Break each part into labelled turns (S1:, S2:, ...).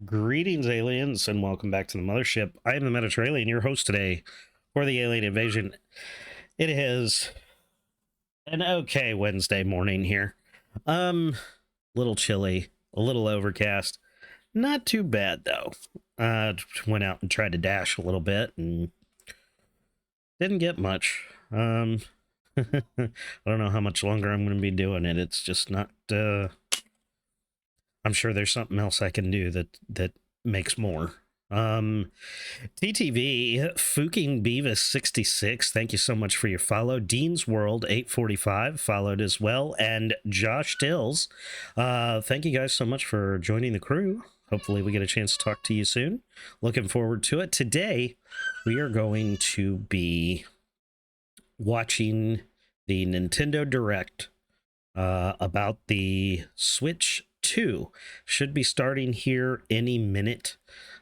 S1: Greetings, aliens, and welcome back to the mothership. I am the Mediterranean, your host today for the Alien Invasion. It is an okay Wednesday morning here. Little chilly, a little overcast. Not too bad though. Went out and tried to dash a little bit and didn't get much. I don't know how much longer I'm going to be doing it. It's just not. I'm sure there's something else I can do that makes more. TTV, Fuking Beavis 66, thank you so much for your follow. Dean's World 845 followed as well, and Josh Tills, thank you guys so much for joining the crew. Hopefully we get a chance to talk to you soon. Looking forward to it. Today we are going to be watching the Nintendo Direct about the Switch 2. Should be starting here any minute.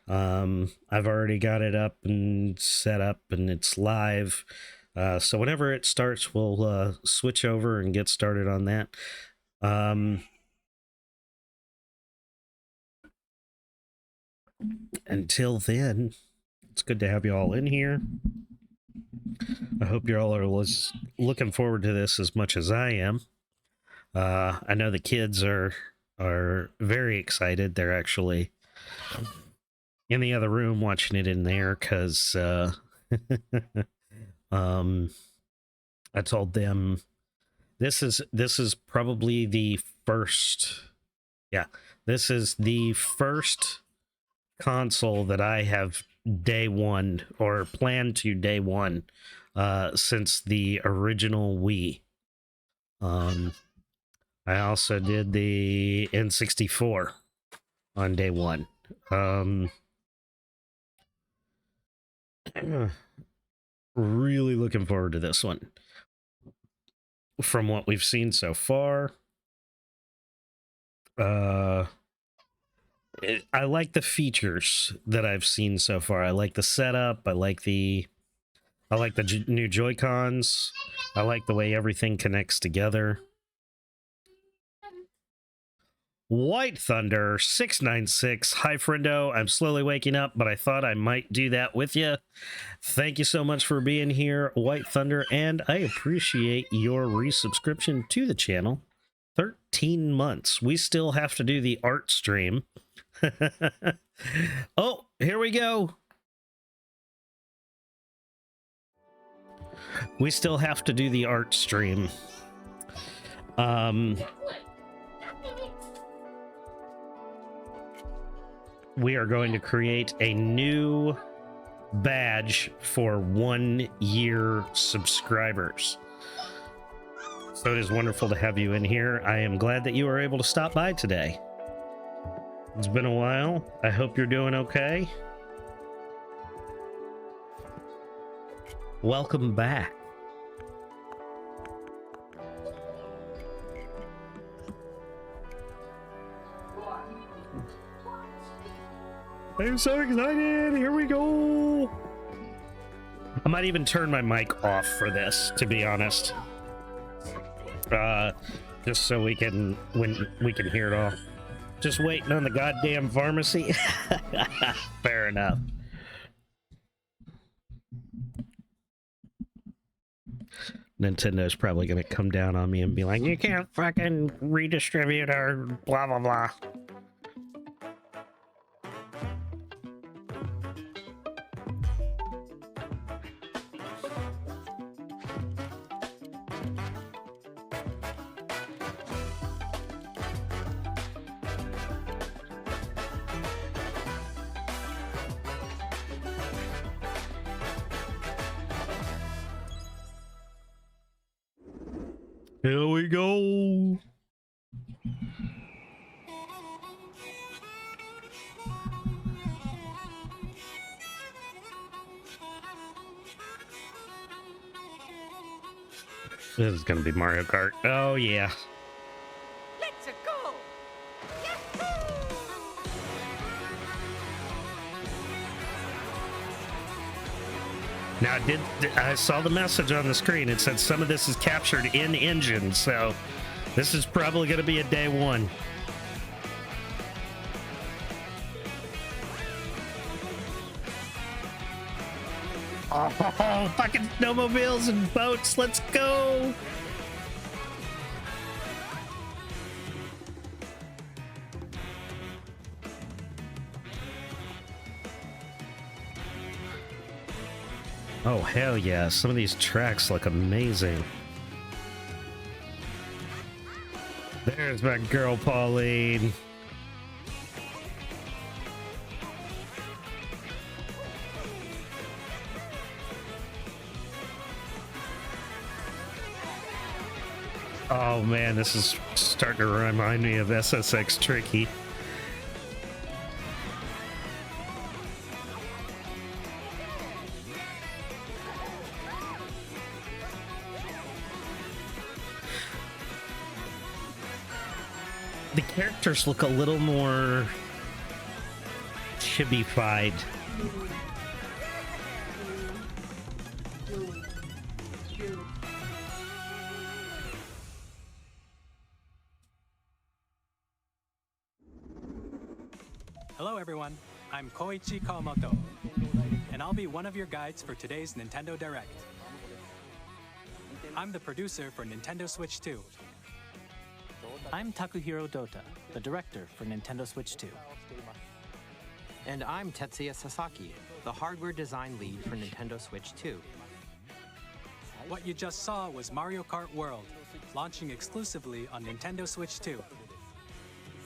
S1: I've already got it up and set up and it's live. So whenever it starts, we'll switch over and get started on that. Until then, it's good to have you all in here. I hope you all are looking forward to this as much as I am. I know the kids are very excited. They're actually in the other room watching it in there because I told them this is probably the first. Yeah, this is the first console that I have day one or planned to day one since the original Wii. I also did the N64 on day one. Really looking forward to this one. From what we've seen so far, I like the features that I've seen so far. I like the setup. I like the new Joy-Cons. I like the way everything connects together. White Thunder 696. Hi, friendo. I'm slowly waking up, but I thought I might do that with you. Thank you so much for being here, White Thunder, and I appreciate your resubscription to the channel. 13 months. We still have to do the art stream. Oh, here we go. We still have to do the art stream. We are going to create a new badge for 1 year subscribers. So it is wonderful to have you in here. I am glad that you were able to stop by today. It's been a while. I hope you're doing okay. Welcome back. I'm so excited. Here we go. I might even turn my mic off for this, to be honest. Just so we can hear it all. Just waiting on the goddamn pharmacy. Fair enough. Nintendo's probably going to come down on me and be like, you can't fucking redistribute our blah, blah, blah. Here we go. This is gonna be Mario Kart. Oh yeah.
S2: Let's go.
S1: Now, I saw the message on the screen. It said some of this is captured in engine, so this is probably going to be a day one. Oh, fucking snowmobiles and boats. Let's go. Oh, hell yeah. Some of these tracks look amazing. There's my girl, Pauline. Oh man, this is starting to remind me of SSX Tricky. The characters look a little more chibi-fied.
S3: Hello everyone, I'm Koichi Kawamoto, and I'll be one of your guides for today's Nintendo Direct. I'm the producer for Nintendo Switch 2.
S4: I'm Takuhiro Dota, the director for Nintendo Switch 2.
S5: And I'm Tetsuya Sasaki, the hardware design lead for Nintendo Switch 2.
S3: What you just saw was Mario Kart World, launching exclusively on Nintendo Switch 2.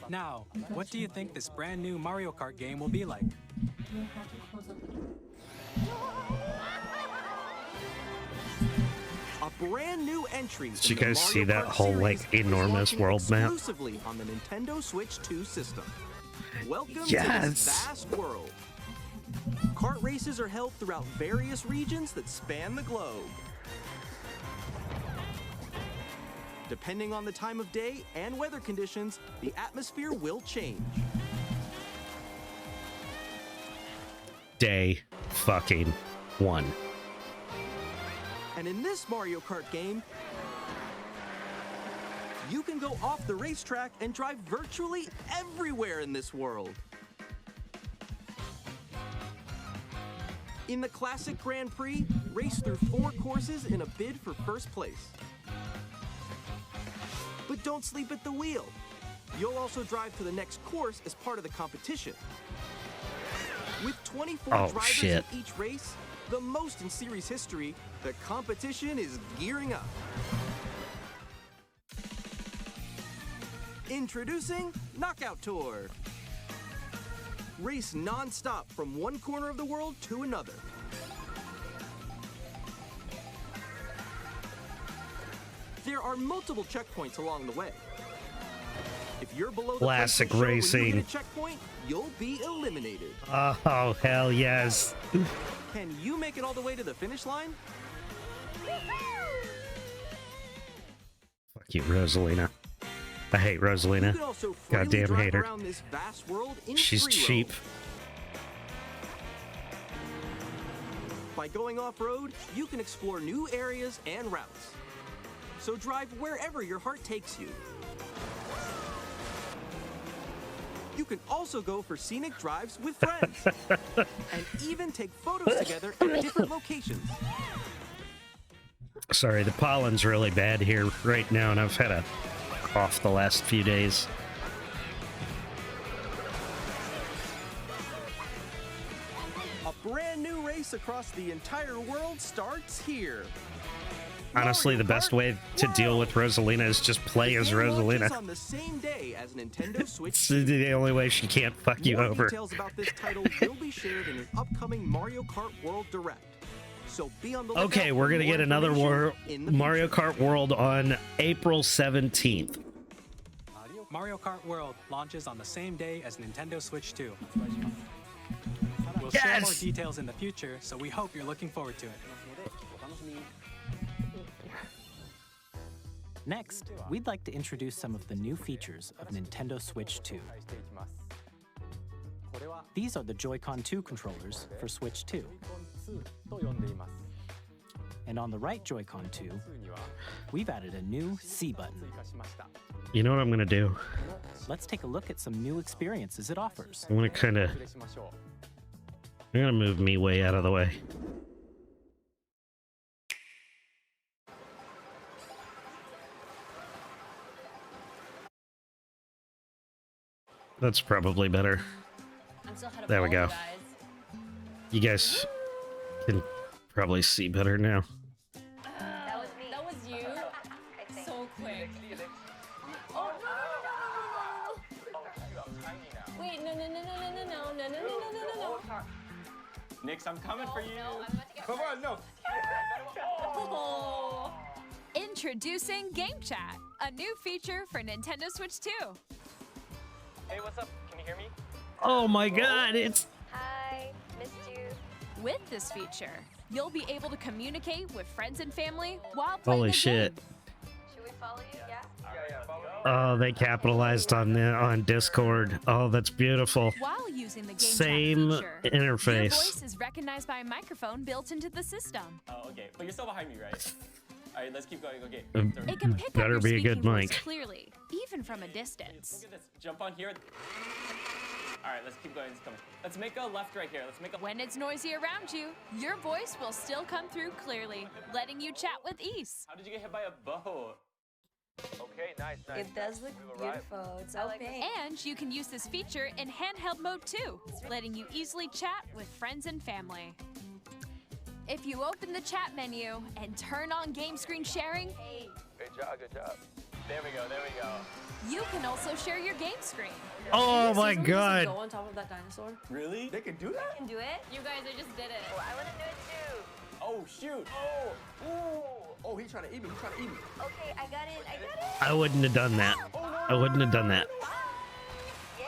S3: Now, what do you think this brand new Mario Kart game will be like?
S6: A brand new entry.
S1: Did you guys see that whole like enormous world map?
S6: Exclusively on the Nintendo Switch 2 system. Welcome to
S1: Yes.
S6: this vast world. Kart races are held throughout various regions that span the globe. Depending on the time of day and weather conditions, the atmosphere will change.
S1: Day fucking 1.
S6: And in this Mario Kart game, you can go off the racetrack and drive virtually everywhere in this world. In the classic Grand Prix, race through 4 courses in a bid for first place. But don't sleep at the wheel. You'll also drive to the next course as part of the competition. With 24 drivers in each race, the most in series history, the competition is gearing up. Introducing Knockout Tour. Race non-stop from one corner of the world to another. There are multiple checkpoints along the way. If you're below the
S1: Classic
S6: place to show when
S1: racing.
S6: you hit a checkpoint, you'll be eliminated.
S1: Oh, hell yes.
S6: Can you make it all the way to the finish line?
S1: Fuck you, Rosalina. I hate
S6: You
S1: Rosalina.
S6: can also freely
S1: Goddamn
S6: drive
S1: hater.
S6: around this vast world in
S1: She's
S6: free
S1: cheap.
S6: roam. By going off-road, you can explore new areas and routes. So drive wherever your heart takes you. You can also go for scenic drives with friends. And even take photos together at different locations.
S1: Sorry, the pollen's really bad here right now, and I've had a cough the last few days.
S6: A brand new race across the entire world starts here.
S1: Honestly, the
S6: Mario
S1: best
S6: Kart
S1: way to deal with
S6: World.
S1: Rosalina is just play as
S6: The game launches
S1: Rosalina.
S6: on the same day as Nintendo Switch
S1: It's
S6: 2.
S1: the only way she can't fuck you
S6: More
S1: over.
S6: details about this title will be shared in an upcoming Mario Kart World Direct. So be on the lookout
S1: Okay, we're
S6: for
S1: gonna
S6: more
S1: get another
S6: information in the
S1: Mario
S6: future.
S1: Kart World on April 17th.
S3: Mario Kart World launches on the same day as Nintendo Switch 2. We'll share more
S1: Yes!
S3: details in the future, so we hope you're looking forward to it.
S4: Next, we'd like to introduce some of the new features of Nintendo Switch 2. These are the Joy-Con 2 controllers for Switch 2. And on the right Joy-Con 2, we've added a new C button.
S1: You know what I'm gonna do?
S4: Let's take a look at some new experiences it offers.
S1: I'm gonna move me way out of the way. That's probably better.
S7: I'm still ahead of
S1: There we
S7: all
S1: go.
S7: you guys.
S1: You guys can probably see better now.
S7: That was me. That was you? So quick. Oh, no. Wait, no.
S8: Nix, I'm coming for you.
S7: No, I'm about to get
S8: Come on, no.
S7: Oh.
S9: Introducing Game Chat, a new feature for Nintendo Switch 2.
S8: Hey, what's up? Can you hear me?
S1: Oh my god, it's...
S10: Hi, missed you.
S9: With this feature, you'll be able to communicate with friends and family while playing
S1: Holy
S9: a
S1: shit.
S9: game.
S10: Should we follow you? Yeah.
S1: Oh, they capitalized on Discord. Oh, that's beautiful.
S9: While using the Game
S1: Same
S9: Chat feature,
S1: interface.
S9: your voice is recognized by a microphone built into the system.
S8: Oh, okay. But you're still behind me, right? All right, let's keep going. Okay.
S9: It can pick
S1: Better
S9: up
S1: be
S9: your
S1: a good
S9: speaking voice
S1: mic.
S9: clearly, even from a distance.
S8: Look at this. Jump on here. All right, let's keep going. It's coming. Let's make a left right here. Let's make a...
S9: When it's noisy around you, your voice will still come through clearly, letting you chat with ease.
S8: How did you get hit by a boat? Okay, nice.
S7: It does look beautiful. It's so pink.
S9: And you can use this feature in handheld mode too, letting you easily chat with friends and family. If you open the chat menu and turn on game screen sharing,
S8: Good job, good job. There we go, there we go.
S9: you can also share your game screen.
S1: Oh my
S7: Go
S1: god.
S7: on top of that dinosaur.
S8: Really? They can do that?
S7: Can do it? You guys, I just did it.
S10: Oh, I want to do it too.
S8: Oh, shoot. Oh, ooh. Oh, he's trying to eat me. He's trying to eat me.
S10: Okay, I got it.
S1: I wouldn't have done that. I wouldn't have done that.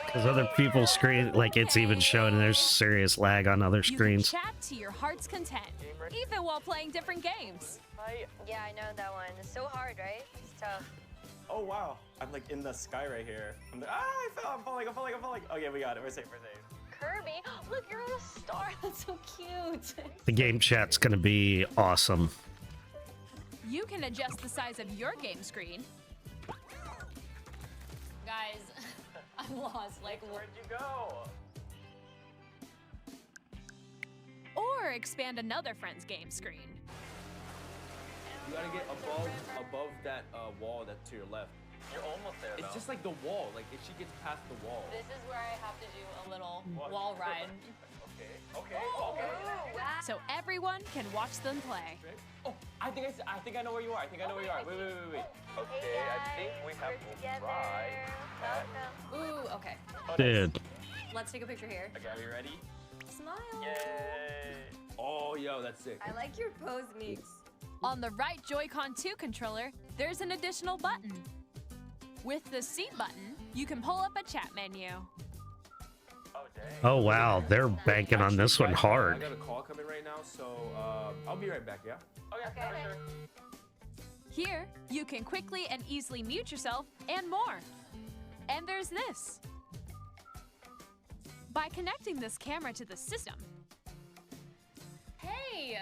S1: Because other people's screen, like it's even showing there's serious lag on other
S9: You can
S1: screens.
S9: chat to your heart's content, even while playing different games.
S10: Yeah, I know that one. It's so hard, right? It's tough.
S8: Oh, wow. I'm like in the sky right here. I'm like, I fell. I'm falling. Okay, we got it. We're safe.
S10: Kirby, look, you're on a star.
S7: That's so cute.
S1: The game chat's gonna be awesome.
S9: You can adjust the size of your game screen,
S7: Guys, I'm lost. Like,
S8: Where'd you go?
S9: or expand another friend's game screen.
S11: You gotta get above that wall that's to your left.
S8: You're almost there,
S11: It's just like the wall. Like if she gets past the wall.
S7: this is where I have to do a little wall ride.
S8: Okay.
S9: So everyone can watch them play.
S8: Oh, I think I know where you are. Wait.
S10: Okay, I think we have to try.
S7: Ooh, okay.
S1: Dude.
S7: Let's take a picture here.
S8: Okay, are you ready?
S7: Smile.
S8: Yay.
S11: Oh, yo, that's sick.
S7: I like your pose, Meeks.
S9: On the right Joy-Con 2 controller, there's an additional button. With the seat button, you can pull up a chat menu.
S8: Oh, dang.
S1: Oh wow, they're banking on this one
S11: I
S1: hard.
S11: got a call coming right now, so I'll be right back, yeah?
S8: Okay, for sure.
S9: Here, you can quickly and easily mute yourself and more. And there's this. By connecting this camera to the system,
S7: Hey!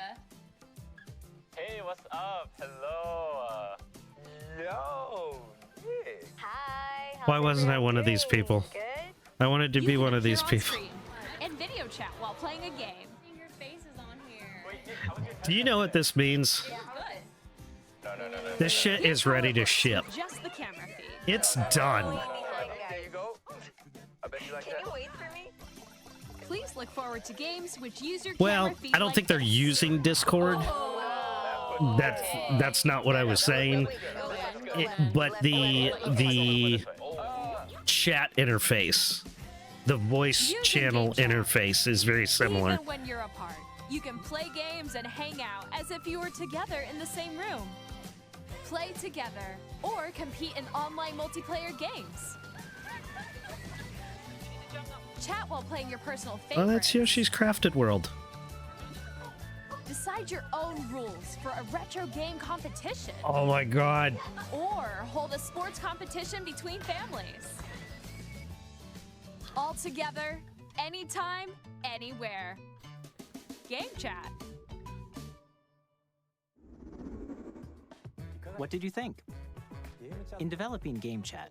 S8: Hey, what's up? Hello. Yo. Nick.
S10: Hi.
S1: Why wasn't I one of these people?
S10: Good?
S1: I wanted to
S9: you
S1: be
S9: can
S1: one of
S9: appear
S1: these
S9: on
S1: people.
S9: screen and video chat while playing a game.
S7: Your face is on here.
S8: Wait, Nick, how was your
S1: Do you know what this means?
S7: Good.
S8: No.
S1: This shit
S9: Here's
S1: is
S9: how
S1: ready
S9: it
S1: to
S9: works
S1: ship.
S9: with just the camera feed.
S1: It's done.
S8: There you go. I bet you like
S10: Can you wait for me?
S9: Please look forward to games which use your
S1: Well,
S9: camera feed
S1: I don't
S9: like
S1: think they're
S9: this.
S1: using Discord. That's not what I was saying. But the chat interface, the voice
S9: Using
S1: channel
S9: Game Chat.
S1: interface is very similar.
S9: Even when you're apart, you can play games and hang out as if you were together in the same room. Play together or compete in online multiplayer games. Chat while playing your personal
S1: Oh,
S9: favorites.
S1: that's Yoshi's Crafted World.
S9: Decide your own rules for a retro game competition.
S1: Oh my god.
S9: Or hold a sports competition between families. All together, anytime, anywhere. Game Chat.
S4: What did you think? In developing Game Chat,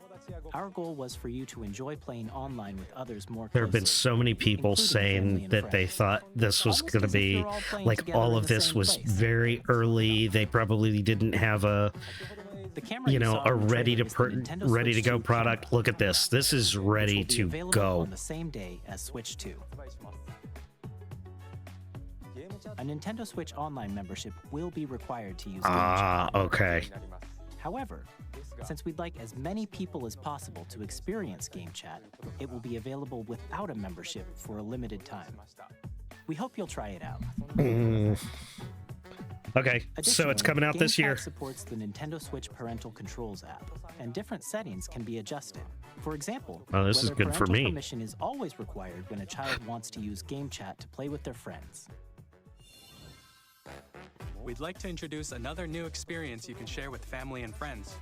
S4: our goal was for you to enjoy playing online with others more
S1: There have been
S4: closely,
S1: so many people
S4: including family
S1: saying
S4: and
S1: that they
S4: friends.
S1: thought this was
S4: Almost
S1: going to
S4: as if
S1: be
S4: you're all playing
S1: like
S4: together
S1: all
S4: in
S1: of
S4: the
S1: this
S4: same
S1: was
S4: place.
S1: very early. They probably didn't have a
S4: The camera
S1: you know,
S4: saw
S1: a
S4: in the
S1: ready
S4: trailer
S1: to
S4: is the Nintendo
S1: ready to
S4: Switch
S1: go
S4: 2
S1: product.
S4: camera,
S1: Look at this. This is
S4: which
S1: ready
S4: will be
S1: to
S4: available
S1: go.
S4: on the same day as Switch 2. A Nintendo Switch Online membership will be required to use Game
S1: Ah,
S4: Chat.
S1: okay.
S4: However, since we'd like as many people as possible to experience Game Chat, it will be available without a membership for a limited time. We hope you'll try it out.
S1: Okay, so it's coming out
S4: Game
S1: this
S4: Chat
S1: year.
S4: supports the Nintendo Switch Parental Controls app, and different settings can be adjusted. For example,
S1: Oh, this is
S4: whether
S1: good for
S4: parental
S1: me.
S4: permission is always required when a child wants to use Game Chat to play with their friends.
S3: We'd like to introduce another new experience you can share with family and friends.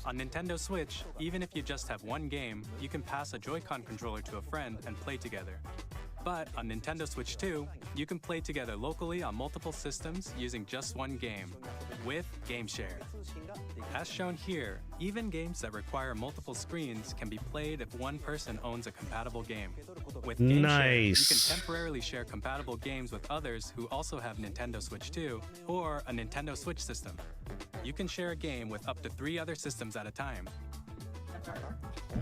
S3: On Nintendo Switch, even if you just have one game, you can pass a Joy-Con controller to a friend and play together. But on Nintendo Switch 2, you can play together locally on multiple systems using just one game, with Game Share. As shown here, even games that require multiple screens can be played if one person owns a compatible game. With Game Share, you can
S1: Nice.
S3: temporarily share compatible games with others who also have Nintendo Switch 2 or a Nintendo Switch system. You can share a game with up to 3 other systems at a time.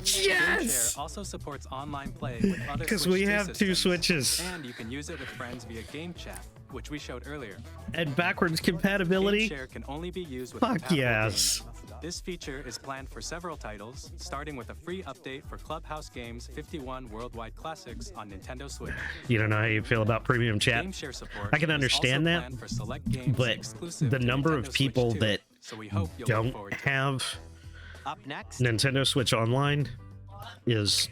S1: Yes!
S3: Game Share also supports online play with other
S1: Because
S3: Switch
S1: we
S3: 2
S1: have two
S3: systems,
S1: Switches.
S3: and you can use it with friends via Game Chat, which we showed earlier.
S1: And backwards
S3: Game
S1: compatibility.
S3: Share can only be used with
S1: Fuck
S3: compatible
S1: yes.
S3: games. This feature is planned for several titles, starting with a free update for Clubhouse Games 51 Worldwide Classics on Nintendo Switch.
S1: You don't know how you feel about premium chat.
S3: Game Share support
S1: I can
S3: is
S1: understand
S3: also
S1: that,
S3: planned for select games
S1: but
S3: exclusive
S1: the
S3: to
S1: number
S3: Nintendo
S1: of
S3: Switch
S1: people
S3: 2,
S1: that
S3: so we hope you'll look
S1: don't
S3: forward to it.
S1: have
S5: Up next,
S1: Nintendo Switch Online is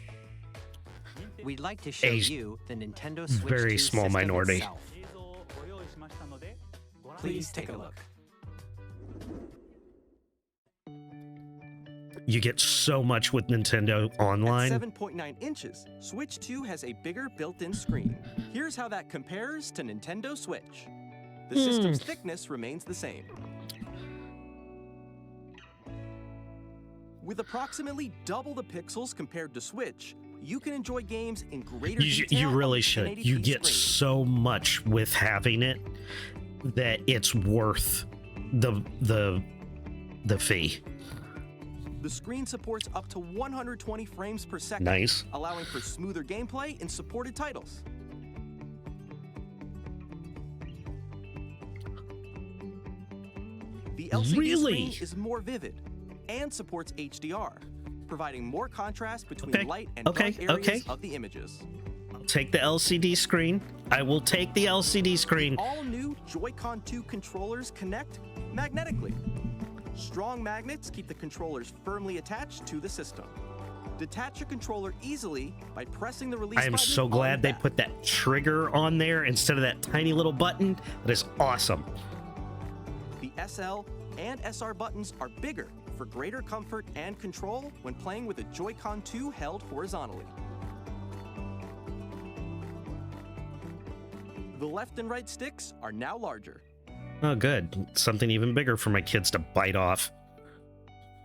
S5: we'd like to show
S1: a
S5: you the Nintendo Switch
S1: very
S5: 2
S1: small
S5: system
S1: minority.
S5: itself.
S3: Please take a look.
S1: you get so much with Nintendo
S6: At
S1: Online.
S6: 7.9 inches, Switch 2 has a bigger built-in screen. Here's how that compares to Nintendo Switch. The system's thickness remains the same. With approximately double the pixels compared to Switch, you can enjoy games in greater detail.
S1: You
S6: on
S1: really
S6: the
S1: should.
S6: 1080p
S1: You get
S6: screen.
S1: so much with having it that it's worth the fee.
S6: The screen supports up to 120 frames per second,
S1: Nice.
S6: allowing for smoother gameplay in supported titles. The LCD
S1: Really?
S6: screen is more vivid and supports HDR, providing more contrast between
S1: Okay,
S6: light and
S1: okay,
S6: dark areas
S1: okay.
S6: of the images.
S1: Take the LCD screen. I will take the LCD screen.
S6: All new Joy-Con 2 controllers connect magnetically. Strong magnets keep the controllers firmly attached to the system. Detach your controller easily by pressing the release
S1: I am
S6: button
S1: so
S6: on
S1: glad
S6: the
S1: they
S6: back.
S1: put that trigger on there instead of that tiny little button. That is awesome.
S6: The SL and SR buttons are bigger for greater comfort and control when playing with a Joy-Con 2 held horizontally. The left and right sticks are now larger.
S1: Oh, good. Something even bigger for my kids to bite off.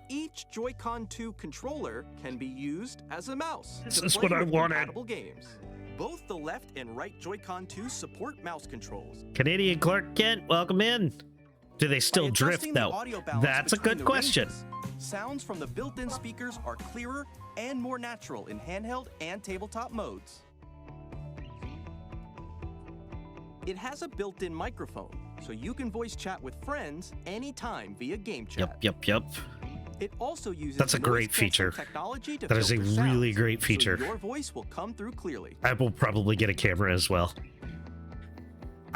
S6: Each Joy-Con 2 controller can be used as a mouse
S1: This
S6: to
S1: is
S6: play
S1: what I
S6: with
S1: wanted.
S6: compatible games. Both the left and right Joy-Con 2 support mouse controls.
S1: Canadian Clark Kent, welcome in. Do they still
S6: By
S1: drift
S6: adjusting the
S1: though?
S6: audio balance
S1: That's a
S6: between
S1: good
S6: the
S1: question.
S6: ranges, sounds from the built-in speakers are clearer and more natural in handheld and tabletop modes. It has a built-in microphone, so you can voice chat with friends anytime via Game Chat.
S1: Yep.
S6: It also uses
S1: That's a
S6: noise
S1: great
S6: canceling
S1: feature.
S6: technology to
S1: That is a
S6: filter
S1: really
S6: sounds,
S1: great feature.
S6: So your voice will come through clearly.
S1: I will probably get a camera as well.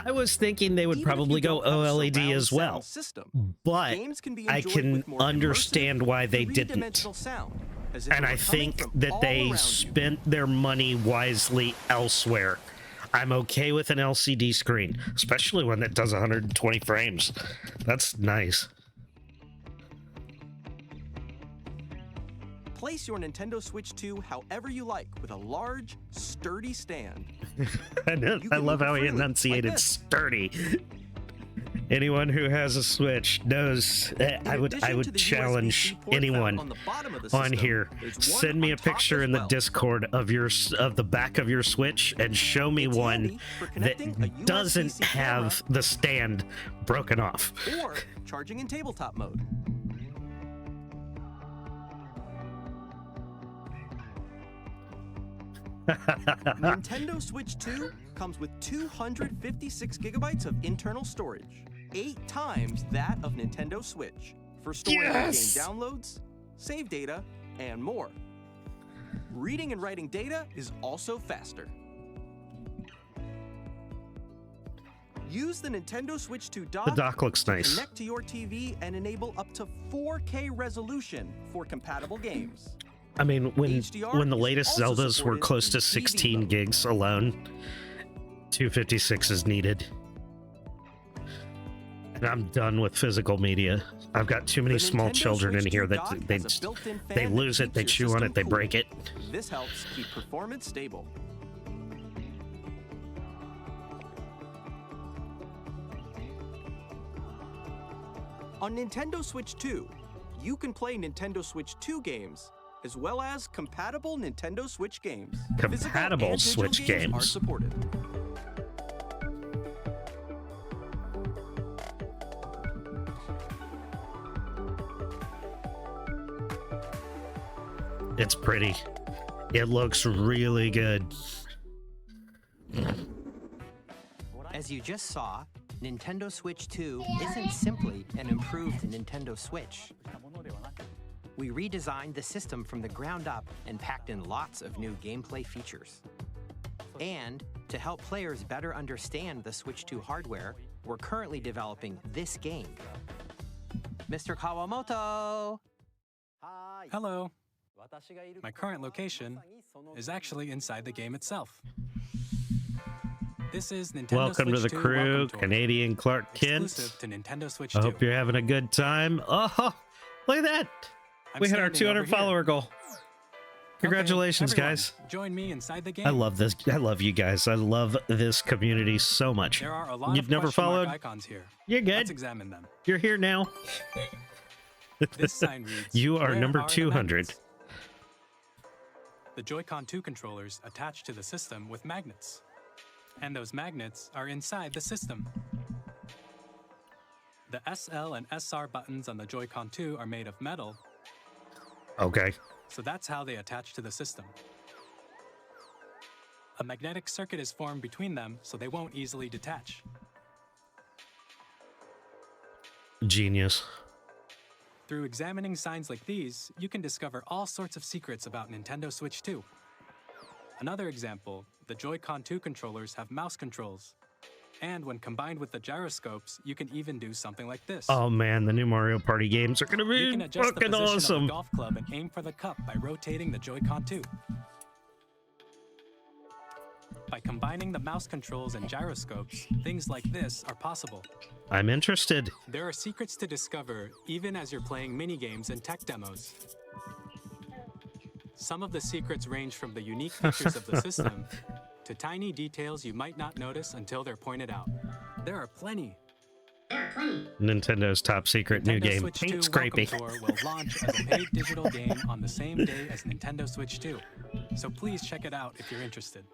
S1: I was thinking they would
S6: Even if
S1: probably
S6: you
S1: go
S6: don't have
S1: OLED
S6: surround
S1: as well,
S6: sound system,
S1: but
S6: games can be
S1: I
S6: enjoyed
S1: can
S6: with more
S1: understand
S6: immersive,
S1: why they didn't.
S6: three-dimensional sound, as if
S1: And
S6: it
S1: I
S6: were coming
S1: think
S6: from
S1: that
S6: all
S1: they
S6: around you.
S1: spent their money wisely elsewhere. I'm okay with an LCD screen, especially one that does 120 frames. That's nice.
S6: Place your Nintendo Switch 2 however you like with a large, sturdy stand.
S1: I
S6: You
S1: love
S6: can move it
S1: how he
S6: freely,
S1: enunciated
S6: like this.
S1: sturdy. Anyone who has a Switch knows I would challenge anyone on here. Send me a picture in the Discord of the back of your Switch and show me one that doesn't have the stand broken off.
S6: Or charging in tabletop mode. Nintendo Switch 2 comes with 256 gigabytes of internal storage, 8 times that of Nintendo Switch, for storing game downloads, save data, and more. Reading and writing data is also faster. Use the Nintendo Switch 2 dock.
S1: The dock looks nice.
S6: Connect to your TV and enable up to 4K resolution for compatible games.
S1: I mean, when
S6: HDR
S1: the latest
S6: is also
S1: Zeldas were
S6: supported
S1: close
S6: in
S1: to
S6: TV
S1: 16
S6: mode.
S1: gigs alone, 256 is needed. And I'm done with physical media. I've got too many
S6: The
S1: small
S6: Nintendo
S1: children in
S6: Switch
S1: here
S6: 2
S1: that
S6: dock
S1: they
S6: has a built-in fan
S1: they
S6: that
S1: lose it,
S6: keeps
S1: they
S6: your
S1: chew on
S6: system
S1: it, they
S6: cool.
S1: break it.
S6: This helps keep performance stable. On Nintendo Switch 2, you can play Nintendo Switch 2 games, as well as compatible Nintendo Switch games. Physical
S1: Compatible
S6: and digital
S1: Switch
S6: games are
S1: games.
S6: supported.
S1: It's pretty. It looks really good.
S5: As you just saw, Nintendo Switch 2 isn't simply an improved Nintendo Switch. We redesigned the system from the ground up and packed in lots of new gameplay features. And to help players better understand the Switch 2 hardware, we're currently developing this game. Mr. Kawamoto!
S3: Hello. My current location is actually inside the game itself. This is Nintendo
S1: Welcome
S3: Switch
S1: to the
S3: 2
S1: crew,
S3: Welcome Tour,
S1: Canadian Clark Kent.
S3: exclusive to Nintendo Switch
S1: I
S3: 2.
S1: hope you're having a good time. Oh, look at that.
S3: I'm
S1: We hit our
S3: standing
S1: 200
S3: over here.
S1: follower goal. Congratulations,
S3: Okay, everyone,
S1: guys.
S3: Join me inside the game.
S1: I love this. I love you guys. I love this community so much.
S3: There are a lot
S1: You've
S3: of
S1: never
S3: question mark
S1: followed?
S3: icons here.
S1: You're good.
S3: Let's examine them.
S1: You're here now.
S3: This sign reads,
S1: You are
S3: "Where
S1: number
S3: are the
S1: 200.
S3: magnets?" The Joy-Con 2 controllers attach to the system with magnets. And those magnets are inside the system. The SL and SR buttons on the Joy-Con 2 are made of metal,
S1: Okay.
S3: so that's how they attach to the system. A magnetic circuit is formed between them, so they won't easily detach.
S1: Genius.
S3: Through examining signs like these, you can discover all sorts of secrets about Nintendo Switch 2. Another example, the Joy-Con 2 controllers have mouse controls. And when combined with the gyroscopes, you can even do something like this.
S1: Oh man, the new Mario Party games are gonna
S3: You
S1: be
S3: can adjust the
S1: fucking
S3: position of
S1: awesome.
S3: the golf club and aim for the cup by rotating the Joy-Con 2. By combining the mouse controls and gyroscopes, things like this are possible.
S1: I'm interested.
S3: There are secrets to discover even as you're playing minigames and tech demos. Some of the secrets range from the unique features of the system to tiny details you might not notice until they're pointed out. There are plenty.
S1: Nintendo top secret new
S3: Nintendo
S1: game,
S3: Switch 2
S1: Paint
S3: Welcome
S1: Scraping.
S3: Tour will launch as a paid digital game on the same day as Nintendo Switch 2. So please check it out if you're interested.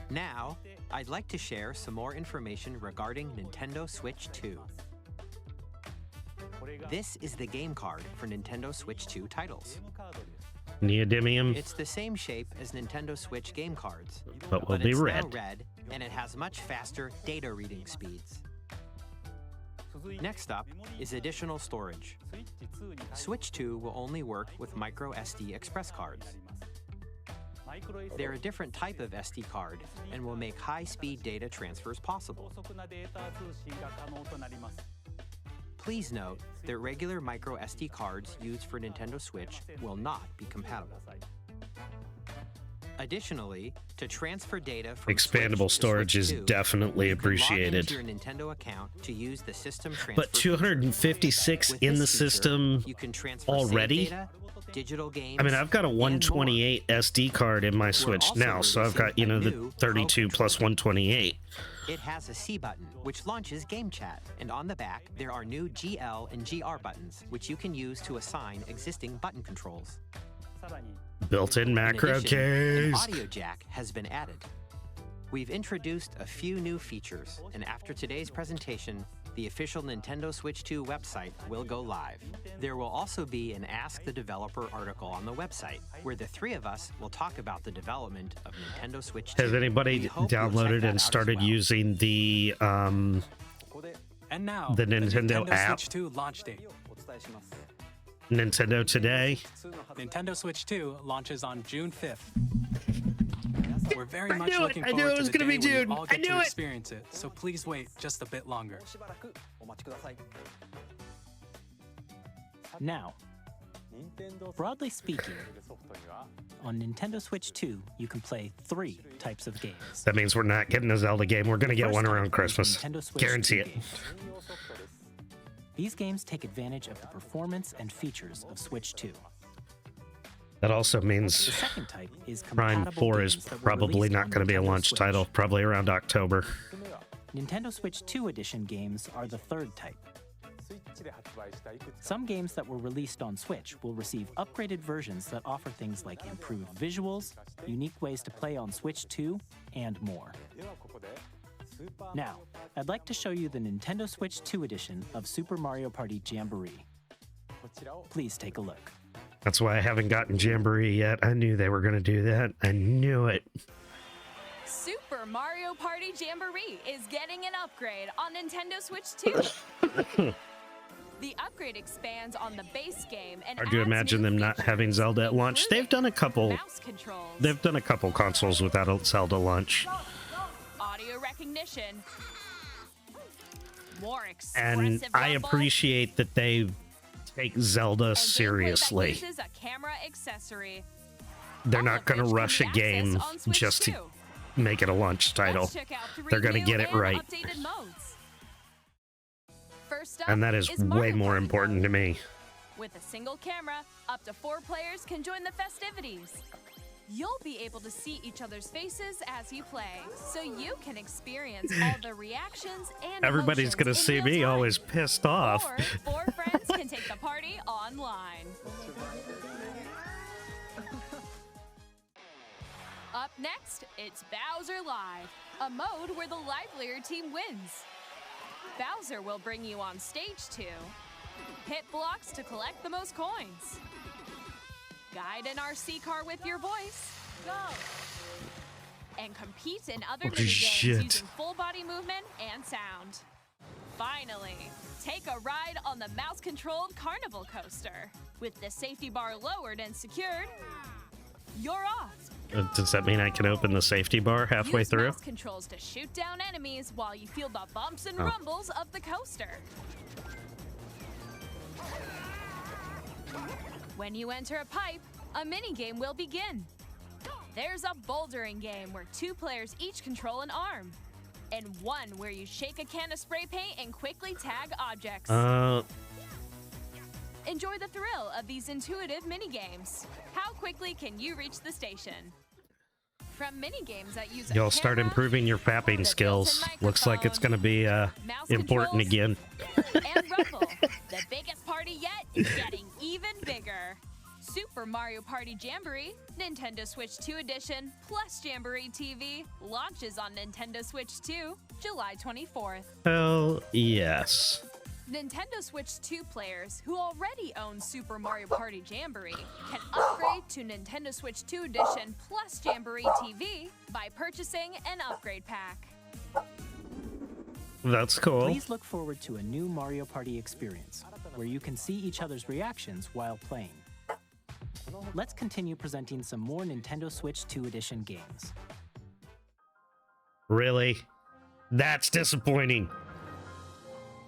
S5: Now, I'd like to share some more information regarding Nintendo Switch 2. This is the game card for Nintendo Switch 2 titles.
S1: Neodymium,
S5: It's the same shape as Nintendo Switch game cards,
S1: but will
S5: but
S1: be
S5: it's now
S1: red.
S5: red, and it has much faster data reading speeds. Next up is additional storage. Switch 2 will only work with micro SD express cards. They're a different type of SD card and will make high-speed data transfers possible. Please note that regular micro SD cards used for Nintendo Switch will not be compatible. Additionally, to transfer data from
S1: Expandable
S5: Switch to
S1: storage
S5: Switch
S1: is
S5: 2,
S1: definitely
S5: you can log
S1: appreciated.
S5: into your Nintendo account to use the system transfer
S1: But 256
S5: With
S1: in the
S5: this feature,
S1: system
S5: you can transfer saved
S1: already?
S5: data digital games.
S1: I mean, I've got a
S5: and more.
S1: 128 SD card in my Switch
S5: also
S1: now, so I've got, you know,
S5: releasing a
S1: the
S5: new
S1: 32
S5: Pro
S1: plus
S5: Controller.
S1: 128.
S5: It has a C button, which launches Game Chat, and on the back, there are new GL and GR buttons, which you can use to assign existing button controls.
S1: Built-in macro
S5: In addition, an
S1: case.
S5: audio jack has been added. We've introduced a few new features, and after today's presentation, the official Nintendo Switch 2 website will go live. There will also be an Ask the Developer article on the website, where the three of us will talk about the development of Nintendo Switch 2.
S1: Has anybody
S5: We hope you'll check
S1: downloaded
S5: that out
S1: and
S5: as
S1: started
S5: well.
S1: using the
S3: And now,
S1: The Nintendo app.
S3: Switch 2 launch date.
S1: Nintendo Today?
S3: Nintendo Switch 2 launches on June 5th. We're very much
S1: knew it.
S3: looking
S1: I knew
S3: forward
S1: it
S3: to
S1: was
S3: the
S1: gonna
S3: day
S1: be
S3: when you
S1: June.
S3: all
S1: I
S3: get
S1: knew
S3: to
S1: it.
S3: experience it, so please wait just a bit longer.
S4: Now, broadly speaking, on Nintendo Switch 2, you can play 3 types of games.
S1: That means we're not getting a Zelda game. We're going to get
S4: First
S1: one
S4: type
S1: around
S4: is
S1: Christmas.
S4: Nintendo Switch
S1: Guarantee
S4: 2
S1: it.
S4: games. These games take advantage of the performance and features of Switch 2.
S1: That also
S4: The
S1: means
S4: second type is
S1: Prime
S4: compatible
S1: 4 is
S4: games that were
S1: probably
S4: released
S1: not
S4: on
S1: going to be a
S4: Nintendo
S1: launch
S4: Switch.
S1: title, probably around October.
S4: Nintendo Switch 2 edition games are the third type. Some games that were released on Switch will receive upgraded versions that offer things like improved visuals, unique ways to play on Switch 2, and more. Now, I'd like to show you the Nintendo Switch 2 edition of Super Mario Party Jamboree. Please take a look.
S1: That's why I haven't gotten Jamboree yet. I knew they were going to do that. I knew it.
S9: Super Mario Party Jamboree is getting an upgrade on Nintendo Switch 2. The upgrade expands on the base game and
S1: Hard to
S9: adds
S1: imagine
S9: new
S1: them not
S9: features,
S1: having Zelda at launch. They've done a couple.
S9: mouse controls,
S1: They've done a couple consoles without a Zelda launch,
S9: audio recognition, more
S1: and
S9: expressive
S1: I
S9: rumble,
S1: appreciate that they take Zelda
S9: and gameplay that
S1: seriously.
S9: uses a camera accessory.
S1: They're
S9: All
S1: not
S9: of
S1: going to
S9: which
S1: rush a
S9: can be
S1: game
S9: accessed on Switch
S1: just to
S9: 2.
S1: make it a launch title.
S9: Let's check out 3
S1: They're going to
S9: new
S1: get it
S9: and
S1: right,
S9: updated modes. First up
S1: and that is way
S9: Mario
S1: more
S9: Party
S1: important
S9: mode.
S1: to me.
S9: With a single camera, up to 4 players can join the festivities. You'll be able to see each other's faces as you play, so you can experience all the reactions and
S1: Everybody's going to
S9: emotions
S1: see
S9: in
S1: me
S9: real time.
S1: always pissed off.
S9: Or 4 friends can take the party online. Up next, it's Bowser Live, a mode where the livelier team wins. Bowser will bring you on stage to hit blocks to collect the most coins, guide an RC car with your voice, go, and compete in other
S1: Holy
S9: minigames
S1: shit.
S9: using full body movement and sound. Finally, take a ride on the mouse-controlled carnival coaster. With the safety bar lowered and secured, you're off.
S1: Does that mean I can open the safety bar halfway
S9: Use
S1: through?
S9: mouse controls to shoot down enemies while you feel the bumps and
S1: Oh.
S9: rumbles of the coaster. When you enter a pipe, a minigame will begin. There's a bouldering game where 2 players each control an arm, and one where you shake a can of spray paint and quickly tag objects. Enjoy the thrill of these intuitive minigames. How quickly can you reach the station? From minigames that use a
S1: You'll start
S9: camera,
S1: improving your
S9: the
S1: fapping skills.
S9: built-in
S1: Looks like it's going to be
S9: mouse
S1: important
S9: controls,
S1: again.
S9: and Rumble, the biggest party yet is getting even bigger. Super Mario Party Jamboree, Nintendo Switch 2 Edition, plus Jamboree TV, launches on Nintendo Switch 2, July 24th.
S1: Hell yes.
S9: Nintendo Switch 2 players who already own Super Mario Party Jamboree can upgrade to Nintendo Switch 2 Edition plus Jamboree TV by purchasing an upgrade pack.
S1: That's cool.
S4: Please look forward to a new Mario Party experience, where you can see each other's reactions while playing. Let's continue presenting some more Nintendo Switch 2 Edition games.
S1: Really? That's disappointing.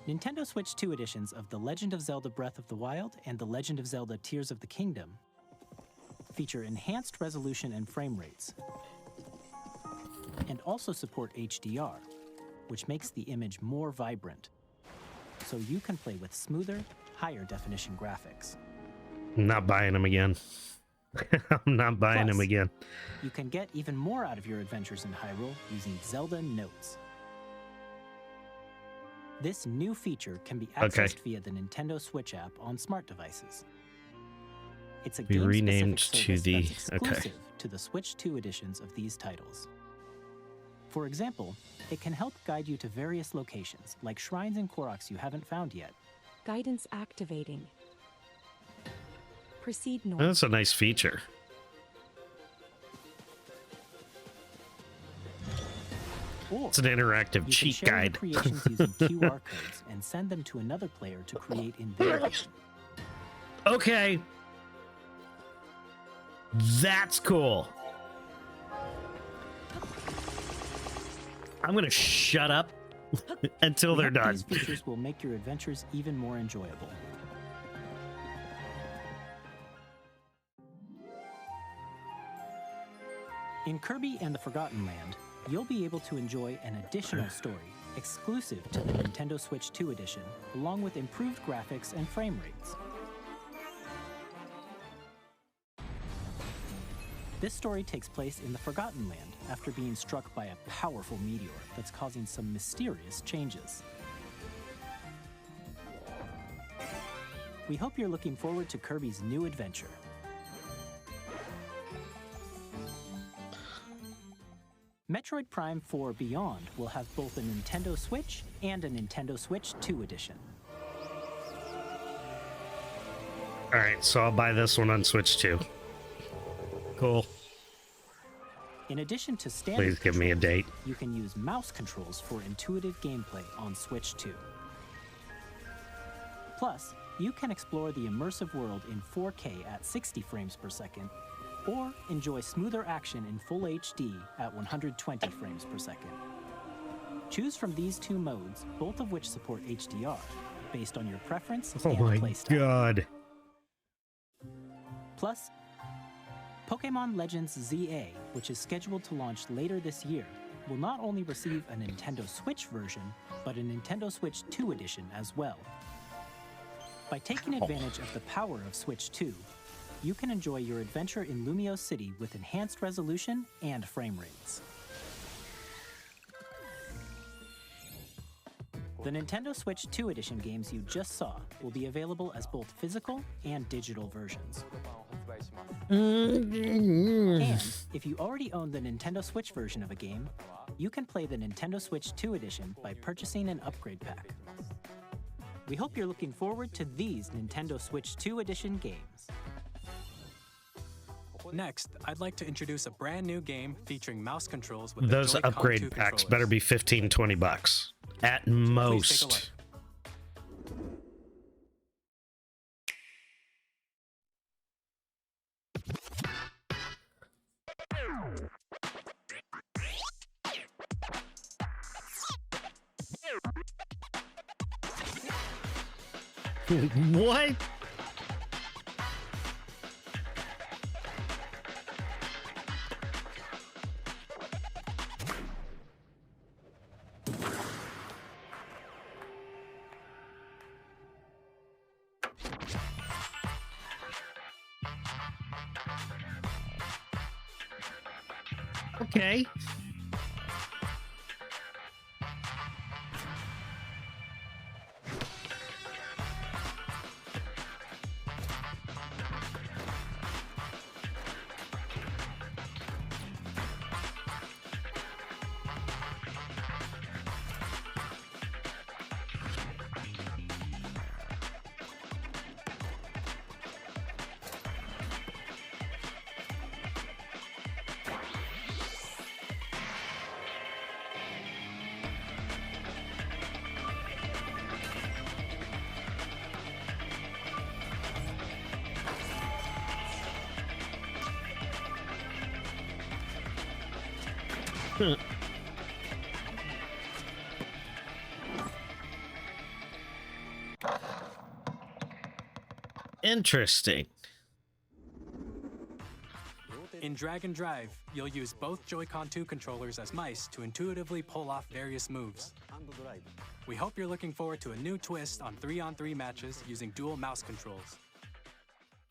S4: Nintendo Switch 2 editions of The Legend of Zelda Breath of the Wild and The Legend of Zelda Tears of the Kingdom feature enhanced resolution and frame rates, and also support HDR, which makes the image more vibrant, so you can play with smoother, higher definition graphics.
S1: I'm not buying them again. I'm not buying them
S4: Plus,
S1: again.
S4: You can get even more out of your adventures in Hyrule using Zelda Notes. This new feature can be accessed via the Nintendo Switch app on smart devices. It's a game-specific
S1: renamed
S4: service
S1: to the
S4: that's exclusive to the Switch 2 editions of these titles. For example, it can help guide you to various locations, like shrines and Koroks you haven't found yet.
S12: Guidance activating. Proceed north.
S1: That's a nice feature.
S4: Or
S1: It's an interactive
S4: you
S1: cheat
S4: can share
S1: guide.
S4: your creations using QR codes and send them to another player to create in their game.
S1: Okay. That's cool. I'm gonna shut up until
S4: We
S1: they're
S4: hope
S1: done.
S4: These features will make your adventures even more enjoyable. In Kirby and the Forgotten Land, you'll be able to enjoy an additional story exclusive to the Nintendo Switch 2 edition, along with improved graphics and frame rates. This story takes place in the Forgotten Land after being struck by a powerful meteor that's causing some mysterious changes. We hope you're looking forward to Kirby's new adventure. Metroid Prime 4 Beyond will have both a Nintendo Switch and a Nintendo Switch 2 edition.
S1: Alright, so I'll buy this one on Switch 2. Cool.
S4: In addition to standard
S1: Please give me a date.
S4: you can use mouse controls for intuitive gameplay on Switch 2. Plus, you can explore the immersive world in 4K at 60 frames per second, or enjoy smoother action in full HD at 120 frames per second. Choose from these two modes, both of which support HDR, based on your preference
S1: Oh
S4: and
S1: my
S4: playstyle.
S1: god.
S4: Plus, Pokémon Legends ZA, which is scheduled to launch later this year, will not only receive a Nintendo Switch version, but a Nintendo Switch 2 edition as well. By taking advantage of the power of Switch 2, you can enjoy your adventure in Lumio City with enhanced resolution and frame rates. The Nintendo Switch 2 edition games you just saw will be available as both physical and digital versions. And if you already own the Nintendo Switch version of a game, you can play the Nintendo Switch 2 edition by purchasing an upgrade pack. We hope you're looking forward to these Nintendo Switch 2 edition games.
S3: Next, I'd like to introduce a brand new game featuring mouse controls with
S1: Those
S3: the Joy-Con 2
S1: upgrade packs
S3: controllers.
S1: better be 15, 20 bucks. At
S3: Please take a
S1: most. What? Okay. Interesting.
S3: In Drag and Drive, you'll use both Joy-Con 2 controllers as mice to intuitively pull off various moves. We hope you're looking forward to a new twist on 3-on-3 matches using dual mouse controls.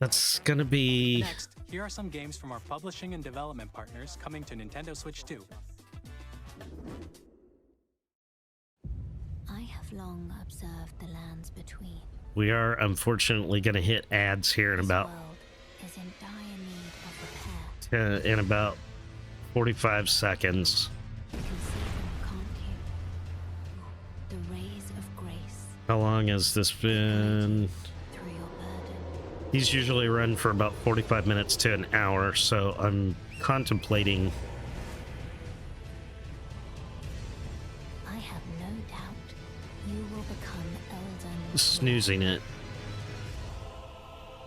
S1: That's gonna be...
S3: Next, here are some games from our publishing and development partners coming to Nintendo Switch 2.
S13: I have long observed the lands between.
S1: We are unfortunately going to hit ads here in about
S13: Is in dire need of repair.
S1: in about 45 seconds.
S13: You can see them, can't you? The rays of grace
S1: How long has this been?
S13: through your burden.
S1: These usually run for about 45 minutes to an hour, so I'm contemplating.
S13: I have no doubt you will become Elden.
S1: Snoozing it.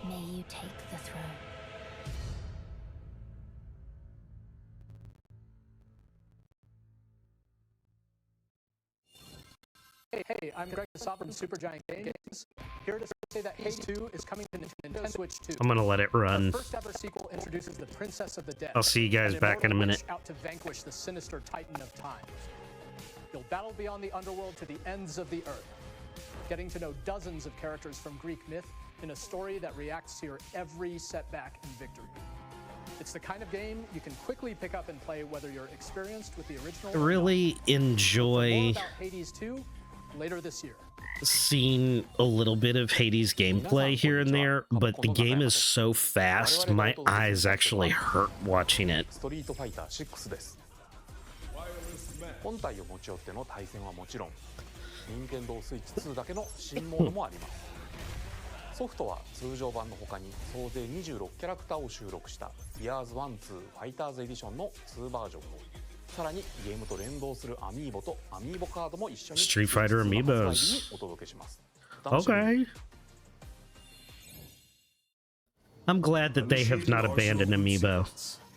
S13: May you take the throne.
S14: Hey, I'm Greg Kasab from Supergiant Games. Here to say that Hades 2 is coming to Nintendo Switch 2.
S1: I'm gonna let it run.
S14: Our first ever sequel introduces the Princess of the Dead.
S1: I'll see you guys
S14: an
S1: back in a
S14: immortal
S1: minute.
S14: witch out to vanquish the sinister Titan of Time. You'll battle beyond the underworld to the ends of the earth, getting to know dozens of characters from Greek myth in a story that reacts to your every setback and victory. It's the kind of game you can quickly pick up and play whether you're experienced with the original.
S1: I really
S14: More
S1: enjoy
S14: about Hades 2 later this year.
S1: seeing a little bit of Hades gameplay here and there, but the game is so fast, my eyes actually hurt watching it.
S15: ストリートファイター6です。本体を持ち寄っての対戦はもちろん、任天堂スイッチ2だけの新モードもあります。ソフトは通常版の他に総勢26キャラクターを収録した Years 1-2 Fighters Edition の2バージョンを、さらにゲームと連動するアミーボとアミーボカードも一緒に
S1: Street Fighter Amiibos.
S15: お届けします。
S1: Okay. I'm glad that they have not abandoned Amiibo.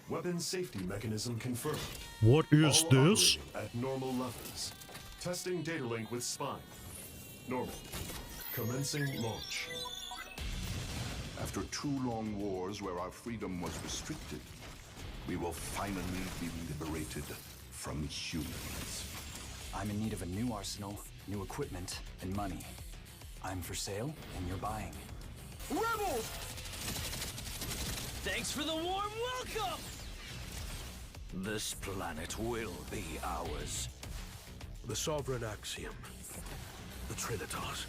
S16: Weapon safety mechanism confirmed.
S1: What is
S16: All
S1: this?
S16: operating at normal levels. Testing data link with spine. Normal. Commencing launch.
S17: After 2 long wars where our freedom was restricted, we will finally be liberated from humans.
S18: I'm in need of a new arsenal, new equipment, and money. I'm for sale, and you're buying.
S19: Rebels! Thanks for the warm welcome! This planet will be ours.
S20: The Sovereign Axiom, the Trinitas,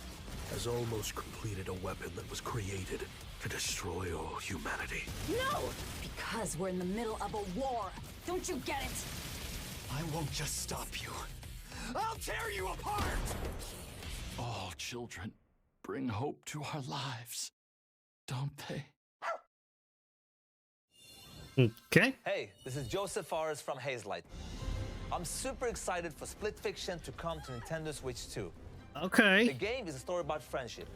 S20: has almost completed a weapon that was created to destroy all humanity.
S21: No! Because we're in the middle of a war. Don't you get it?
S19: I won't just stop you. I'll tear you apart! All children bring hope to our lives, don't they?
S1: Okay.
S22: Hey, this is Joseph Forrest from Hazelight. I'm super excited for Split Fiction to come to Nintendo Switch 2.
S1: Okay.
S22: The game is a story about friendship.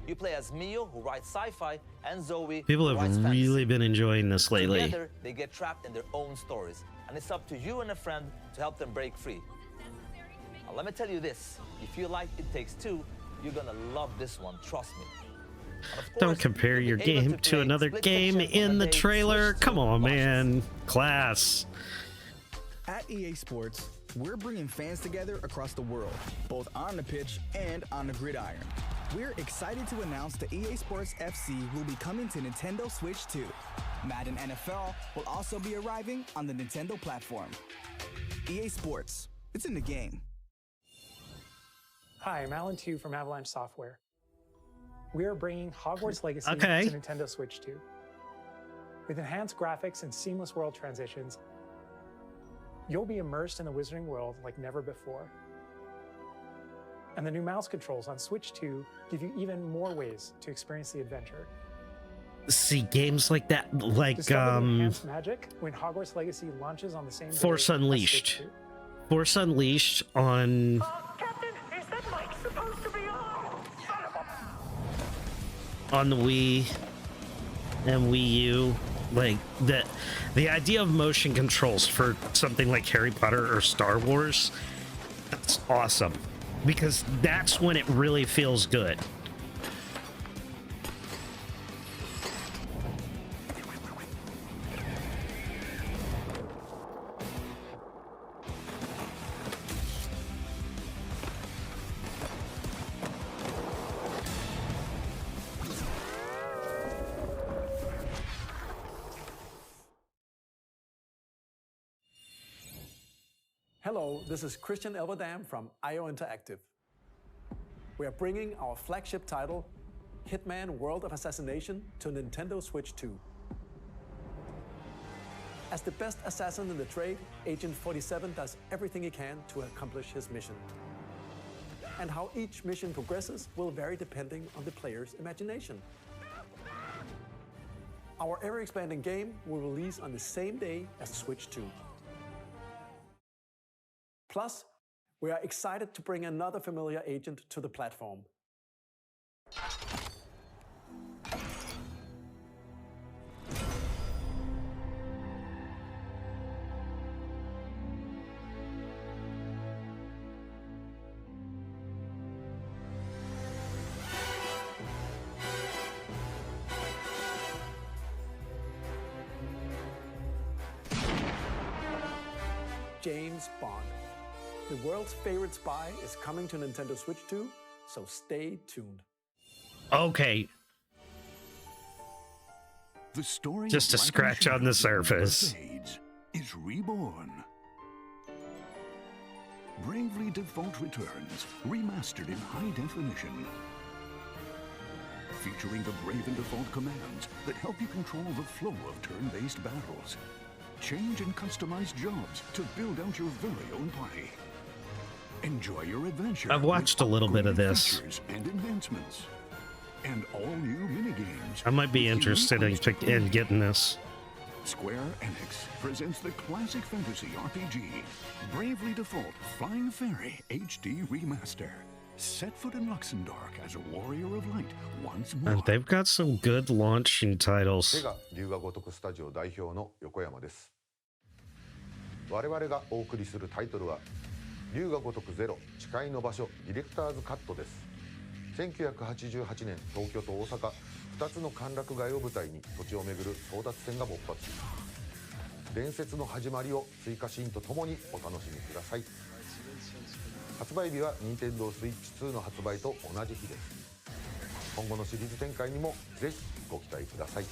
S22: You play as Mio, who writes sci-fi, and Zoe,
S1: People
S22: who
S1: have
S22: writes
S1: really
S22: fantasy.
S1: been enjoying this lately.
S22: Together, they get trapped in their own stories, and it's up to you and a friend to help them break free. Now, let me tell you this, if you like It Takes Two, you're gonna love this one, trust me. And of
S1: Don't
S22: course,
S1: compare
S22: you'll
S1: your
S22: be able
S1: game
S22: to
S1: to
S22: play
S1: another
S22: Split
S1: game
S22: Fiction
S1: in
S22: on
S1: the
S22: the day
S1: trailer.
S22: Switch
S1: Come
S22: 2
S1: on,
S22: launches.
S1: man. Class.
S23: At EA Sports, we're bringing fans together across the world, both on the pitch and on the gridiron. We're excited to announce that EA Sports FC will be coming to Nintendo Switch 2. Madden NFL will also be arriving on the Nintendo platform. EA Sports, it's in the game.
S14: Hi, I'm Alan Tu from Avalanche Software. We are bringing Hogwarts Legacy
S1: Okay.
S14: to Nintendo Switch 2. With enhanced graphics and seamless world transitions, you'll be immersed in the Wizarding World like never before. And the new mouse controls on Switch 2 give you even more ways to experience the adventure.
S1: See, games like that, like,
S14: Discover the enhanced magic when Hogwarts Legacy launches on the same day
S1: Force
S14: as
S1: Unleashed.
S14: Switch 2.
S1: Force Unleashed on
S19: Is that mic supposed to be on?
S1: the Wii and Wii U. Like, the idea of motion controls for something like Harry Potter or Star Wars, that's awesome. Because that's when it really feels good.
S14: Hello, this is Christian Elverdam from IO Interactive. We are bringing our flagship title, Hitman World of Assassination, to Nintendo Switch 2. As the best assassin in the trade, Agent 47 does everything he can to accomplish his mission. And how each mission progresses will vary depending on the player's imagination. Our ever-expanding game will release on the same day as Switch 2. Plus, we are excited to bring another familiar agent to the platform. James Bond. The world's favorite spy is coming to Nintendo Switch 2, so stay tuned.
S1: Okay.
S17: The story
S1: Just a scratch on the surface.
S17: Is reborn. Bravely Default returns, remastered in high definition. Featuring the Brave and Default commands that help you control the flow of turn-based battles. Change and customize jobs to build out your very own party. Enjoy your adventure.
S1: I've watched a little bit of this.
S17: And enhancements. And all new minigames.
S1: I might be interested in getting this.
S17: Square Enix presents the classic fantasy RPG, Bravely Default Flying Fairy HD Remaster. Set foot in Luxembourg as a warrior of light once more.
S1: And they've got some good launching titles.
S2: 龍が如くスタジオ代表の横山です。我々がお送りするタイトルは龍が如くゼロ誓いの場所ディレクターズカットです。1988年東京と大阪2つの歓楽街を舞台に土地を巡る争奪戦が勃発。伝説の始まりを追加シーンとともにお楽しみください。発売日は Nintendo Switch 2の発売と同じ日です。今後のシリーズ展開にもぜひご期待ください。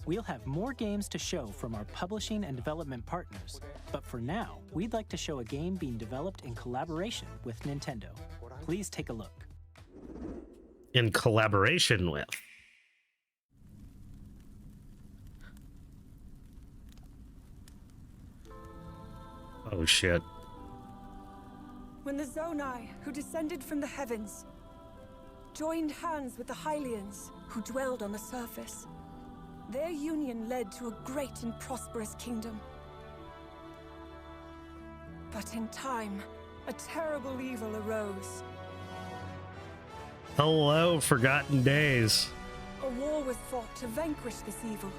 S4: We'll have more games to show from our publishing and development partners, but for now, we'd like to show a game being developed in collaboration with Nintendo. Please take a look.
S1: In collaboration with. Oh shit.
S12: When the Zonai, who descended from the heavens, joined hands with the Hylians, who dwelled on the surface, their union led to a great and prosperous kingdom. But in time, a terrible evil arose.
S1: Hello, forgotten days.
S12: A war was fought to vanquish this evil,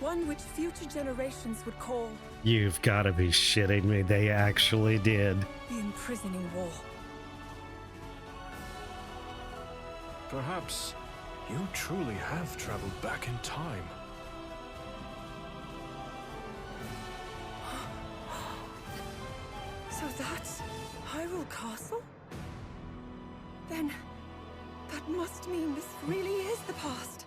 S12: one which future generations would call
S1: You've got to be shitting me. They actually did.
S12: the imprisoning war.
S20: Perhaps you truly have traveled back in time.
S12: So that's Hyrule Castle? Then that must mean this really is the past.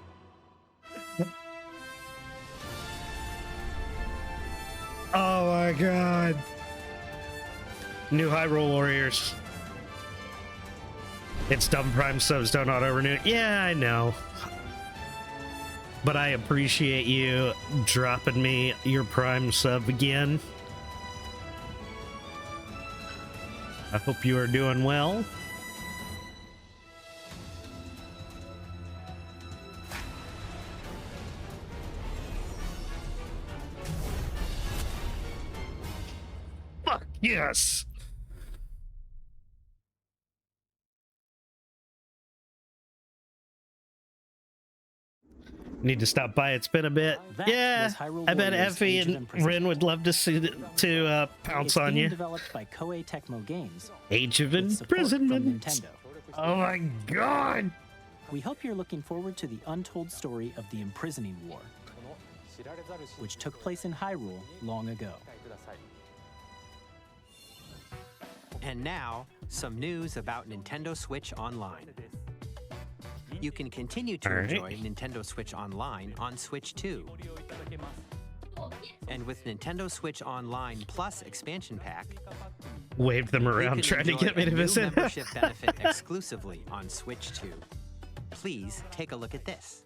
S1: Oh my god. New Hyrule Warriors. It's dumb Prime subs don't auto-renew. Yeah, I know. But I appreciate you dropping me your Prime sub again. I hope you are doing well. Fuck yes! Need to stop by. It's been a bit. Yeah, I bet Effie and Rin would love to see pounce on you.
S4: Developed by Koei Tecmo Games.
S1: Age of
S4: with support from
S1: Imprisonment.
S4: Nintendo.
S1: Oh my god!
S4: We hope you're looking forward to the untold story of the Imprisoning War, which took place in Hyrule long ago.
S5: And now, some news about Nintendo Switch Online. You can continue to enjoy Nintendo Switch Online on Switch 2. And with Nintendo Switch Online Plus expansion pack,
S1: Waved them around trying to get me to
S5: visit.
S1: visit.
S5: Membership benefit exclusively on Switch 2. Please take a look at this.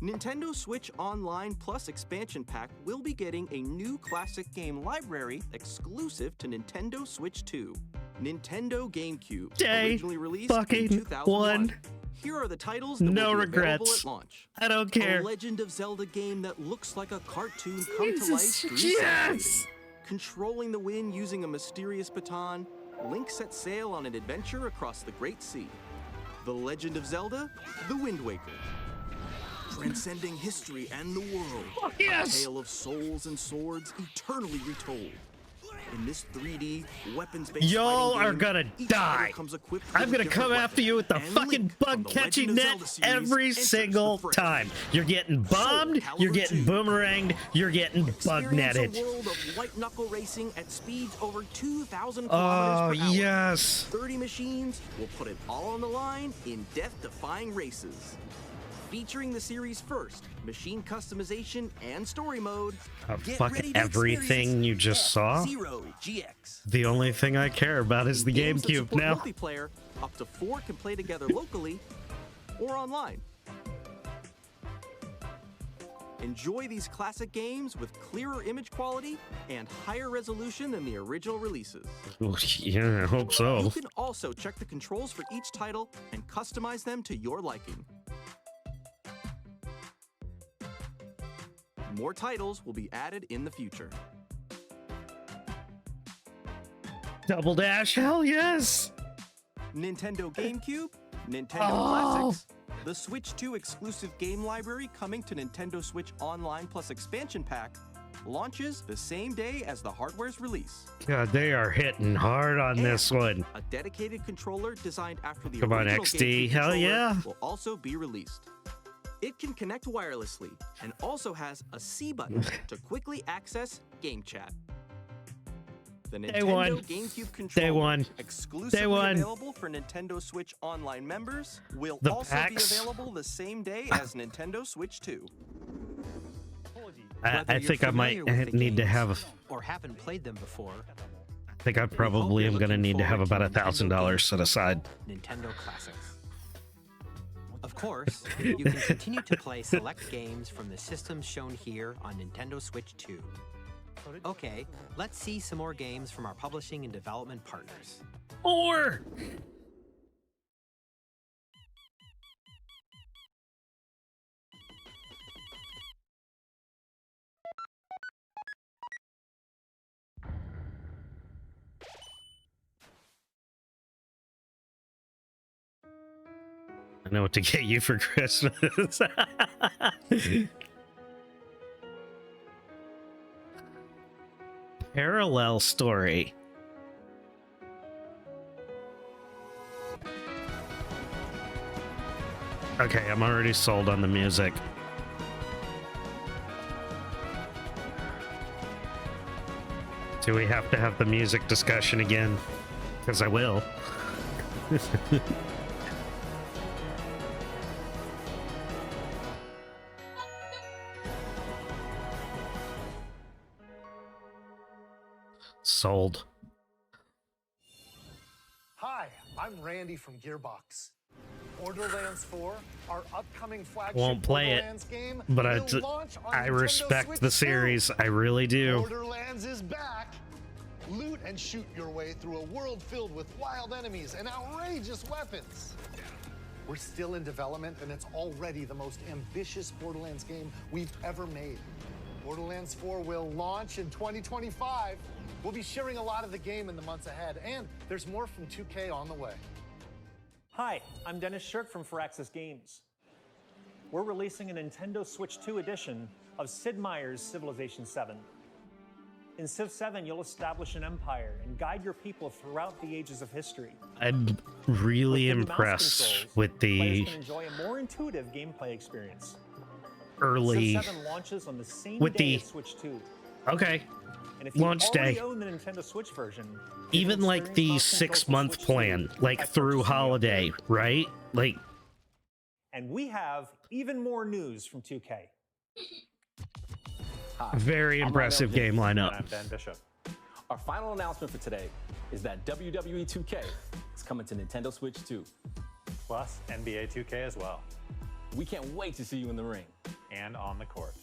S6: Nintendo Switch Online Plus expansion pack will be getting a new classic game library exclusive to Nintendo Switch 2. Nintendo GameCube, originally released in 2001. Here are the titles that will be available at launch.
S1: I don't care.
S6: A Legend of Zelda game that looks like a cartoon come to life.
S1: Yes!
S6: Controlling the wind using a mysterious baton, Link sets sail on an adventure across the Great Sea. The Legend of Zelda, The Wind Waker. Transcending history and the world.
S1: Oh, yes!
S6: A tale of souls and swords eternally retold. In this 3D weapons-based
S1: Y'all
S6: fighting
S1: are
S6: game,
S1: gonna
S6: each
S1: die.
S6: fighter comes equipped with
S1: I'm
S6: a
S1: gonna
S6: different
S1: come after you with the
S6: weapon. And
S1: fucking
S6: Link from
S1: bug
S6: the
S1: catching
S6: Legend of
S1: net
S6: Zelda series
S1: every
S6: enters
S1: single
S6: the fray.
S1: time. You're getting bombed, you're getting boomeranged, you're getting bug netted.
S6: Experience a world of white-knuckle racing at speeds over 2,000
S1: Oh,
S6: kilometers per hour.
S1: yes.
S6: 30 machines will put it all on the line in death-defying races. Featuring the series' first machine customization and story mode. Get
S1: Fuck
S6: ready to
S1: everything you just saw.
S6: F-Zero GX.
S1: The only thing I care about is the
S6: Games that
S1: GameCube
S6: support
S1: now.
S6: Multiplayer, up to 4 can play together locally or online. Enjoy these classic games with clearer image quality and higher resolution than the original releases.
S1: Oh, yeah, I hope
S6: You
S1: so.
S6: can also check the controls for each title and customize them to your liking. More titles will be added in the future.
S1: Double Dash, hell yes!
S6: Nintendo GameCube, Nintendo Classics, the Switch 2 exclusive game library coming to Nintendo Switch Online Plus expansion pack, launches the same day as the hardware's release.
S1: God, they are hitting hard on this one.
S6: A dedicated controller designed after the
S1: Come on,
S6: original
S1: XD,
S6: GameCube
S1: hell
S6: controller
S1: yeah.
S6: will also be released. It can connect wirelessly and also has a C button to quickly access game chat. The
S1: Day
S6: Nintendo
S1: one.
S6: GameCube controller,
S1: Day one.
S6: exclusively
S1: Day one.
S6: available for Nintendo Switch Online members, will
S1: The
S6: also
S1: packs?
S6: be available the same day as Nintendo Switch 2.
S1: I think I might need to have.
S5: Or haven't played them before,
S1: I think I probably am gonna need to have about $1,000 set aside.
S5: Nintendo Classics. Of course, you can continue to play select games from the systems shown here on Nintendo Switch 2. Okay, let's see some more games from our publishing and development partners.
S1: Or I know what to get you for Christmas. Parallel story. Okay, I'm already sold on the music. Do we have to have the music discussion again? Because I will. Sold.
S7: Hi, I'm Randy from Gearbox. Borderlands 4, our upcoming flagship
S1: Won't play it,
S7: Borderlands game,
S1: but
S7: will launch on
S1: I
S7: Nintendo
S1: respect
S7: Switch
S1: the
S7: 2.
S1: series. I really do.
S7: Borderlands is back. Loot and shoot your way through a world filled with wild enemies and outrageous weapons. We're still in development, and it's already the most ambitious Borderlands game we've ever made. Borderlands 4 will launch in 2025. We'll be sharing a lot of the game in the months ahead, and there's more from 2K on the way.
S8: Hi, I'm Dennis Shirk from Firaxis Games. We're releasing a Nintendo Switch 2 edition of Sid Meier's Civilization 7. In Civ 7, you'll establish an empire and guide your people throughout the ages of history.
S1: I'm really
S8: With the mouse
S1: impressed
S8: controls,
S1: with
S8: players
S1: the
S8: can enjoy a more intuitive gameplay experience.
S1: early.
S8: Civ 7 launches on the same
S1: with
S8: day
S1: the-
S8: as Switch 2.
S1: Okay.
S8: And if you
S1: launch
S8: already
S1: day.
S8: own the Nintendo Switch version,
S1: Even like the 6-month plan, like through holiday, right? Like,
S8: and we have even more news from 2K.
S9: Hi,
S1: very
S9: I'm
S1: impressive
S9: Lionel
S1: game
S9: James,
S1: lineup.
S8: And I'm Ben Bishop.
S9: Our final announcement for today is that WWE 2K is coming to Nintendo Switch 2.
S8: Plus NBA 2K as well.
S9: We can't wait to see you in the ring.
S8: And on the court.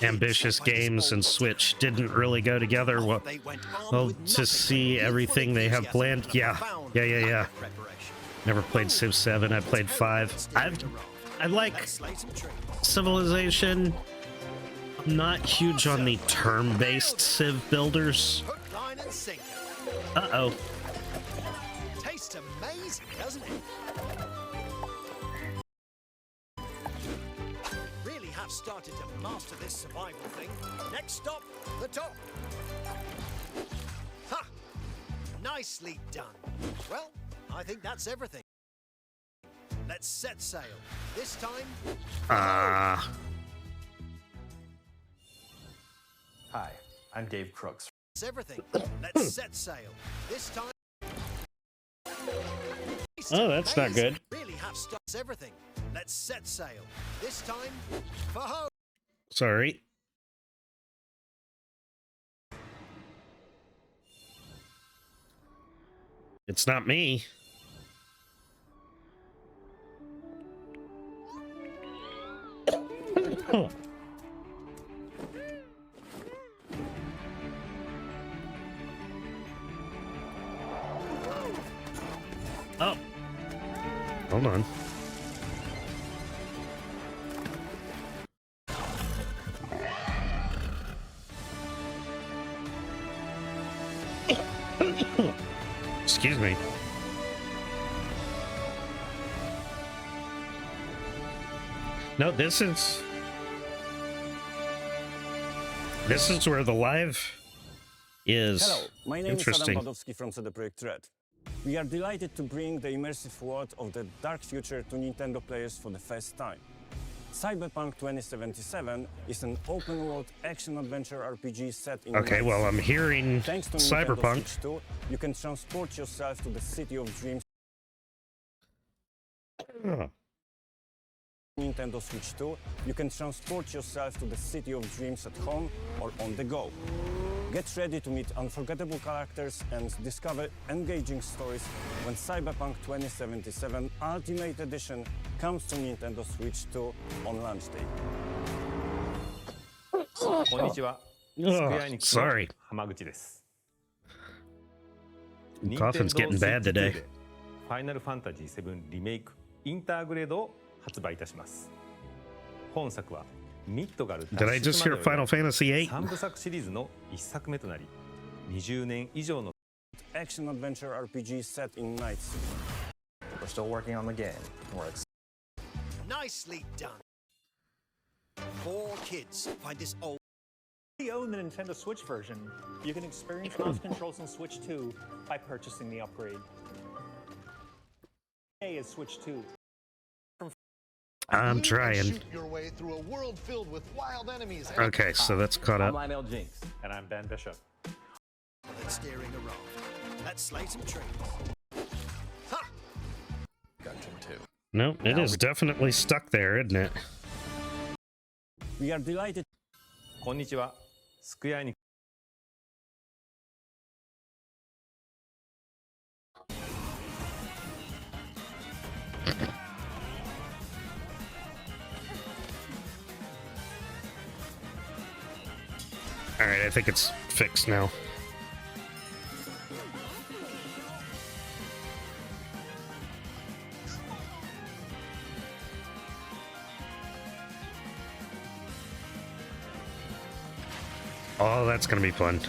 S1: Ambitious games and Switch didn't really go together. Well, to see everything they have planned, yeah. Never played Civ 7. I played 5. I like Civilization. I'm not huge on the turn-based Civ builders. Uh-oh.
S10: Tastes amazing, doesn't it? Really have started to master this survival thing. Next stop, the top. Ha! Nicely done. Well, I think that's everything. Let's set sail. This time...
S1: Ah.
S9: Hi, I'm Dave Crooks.
S10: That's everything. Let's set sail. This time...
S1: Oh, that's not good.
S10: Really have started everything. Let's set sail. This time, for home.
S1: Sorry. It's not me. Oh. Oh. Hold on. Excuse me. No, this is where the live is.
S11: Hello, my name is
S1: interesting.
S11: Adam Badowski from CD Projekt Red. We are delighted to bring the immersive world of the dark future to Nintendo players for the first time. Cyberpunk 2077 is an open-world action-adventure RPG set in
S1: Okay, well, I'm hearing
S11: Thanks to
S1: Cyberpunk.
S11: Nintendo Switch 2, you can transport yourself to the City of Dreams. Nintendo Switch 2, you can transport yourself to the City of Dreams at home or on the go. Get ready to meet unforgettable characters and discover engaging stories when Cyberpunk 2077 Ultimate Edition comes to Nintendo Switch 2 on launch day.
S1: Konnichiwa. Sorry. Coughing's getting bad today.
S24: Final Fantasy 7 リメイクインターグレードを発売いたします。本作はミッドガル
S1: Did I just hear Final Fantasy 8?
S24: 3部作シリーズの1作目となり、20年以上の
S11: Action adventure RPG set in Night City.
S9: We're still working on the game.
S10: Nicely done. 4 kids find this old.
S8: If you own the Nintendo Switch version, you can experience mouse controls in Switch 2 by purchasing the upgrade. A is Switch 2.
S1: I'm trying.
S7: Shoot your way through a world filled with wild enemies.
S1: Okay, so that's caught
S8: I'm
S1: up.
S8: Lionel Jinx. And I'm Ben Bishop.
S10: That's steering a raft. Let's slay some trees. Ha!
S9: Gungeon 2.
S1: No, it is definitely stuck there, isn't it?
S11: We are delighted.
S24: こんにちは。スクエアエニック
S1: Alright, I think it's fixed now. Oh, that's gonna be fun.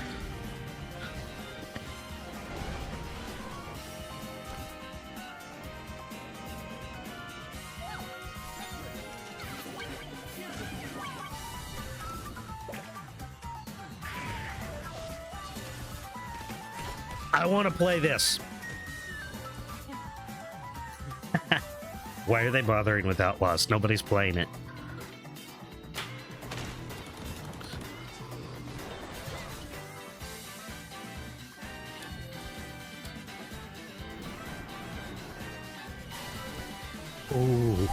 S1: I want to play this. Why are they bothering with Outlaws? Nobody's playing it. Ooh.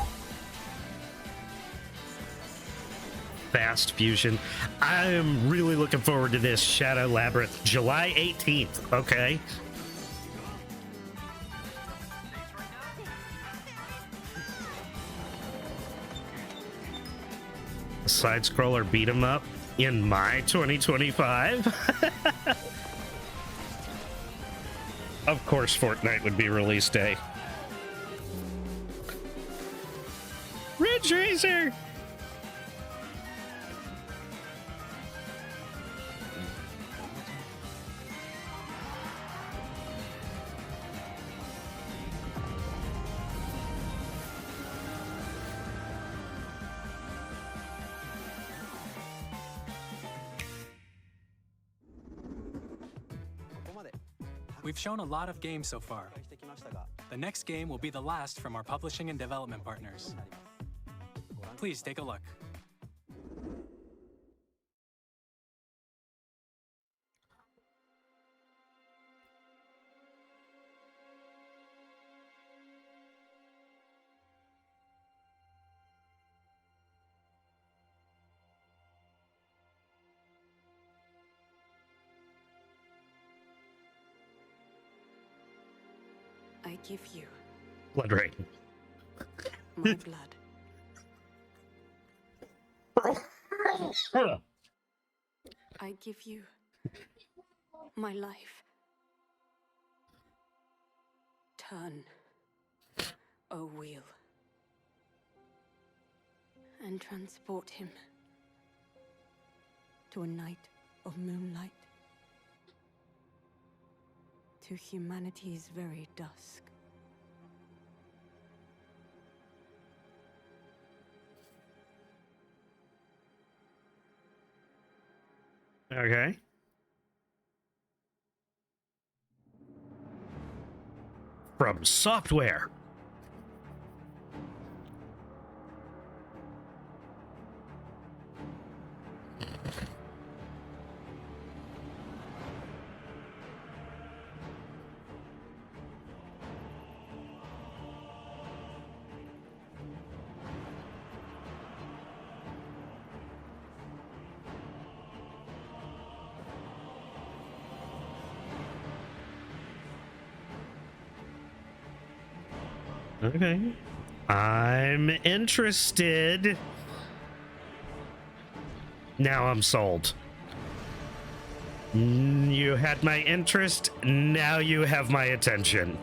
S1: Fast Fusion. I am really looking forward to this Shadow Labyrinth. July 18th. Okay. Side scroller beat 'em up in my 2025. Of course, Fortnite would be release day. Ridge Racer.
S3: We've shown a lot of games so far. The next game will be the last from our publishing and development partners. Please take a look.
S13: I give you
S1: Blood Rain.
S13: my blood. I give you my life. Turn, O wheel, and transport him to a night of moonlight, to humanity's very dusk.
S1: Okay. From Software. Okay. I'm interested. Now I'm sold. You had my interest. Now you have my attention.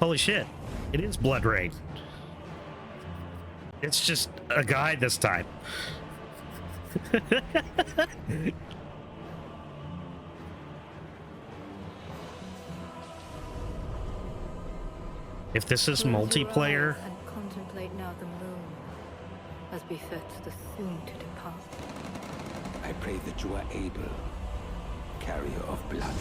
S1: Holy shit. It is Blood Rain. It's just a guy this time. If this is multiplayer,
S13: And contemplate now the moon, as befits the soon to depart.
S15: I pray that you are able, carrier of blood.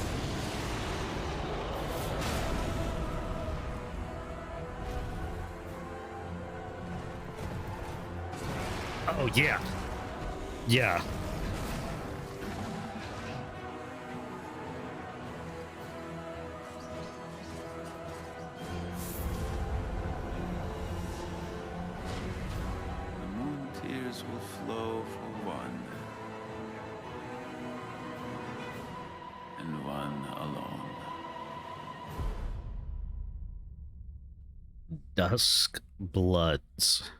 S1: oh yeah. Yeah.
S16: The moon tears will flow for one, and one alone.
S1: Dusk Bloods.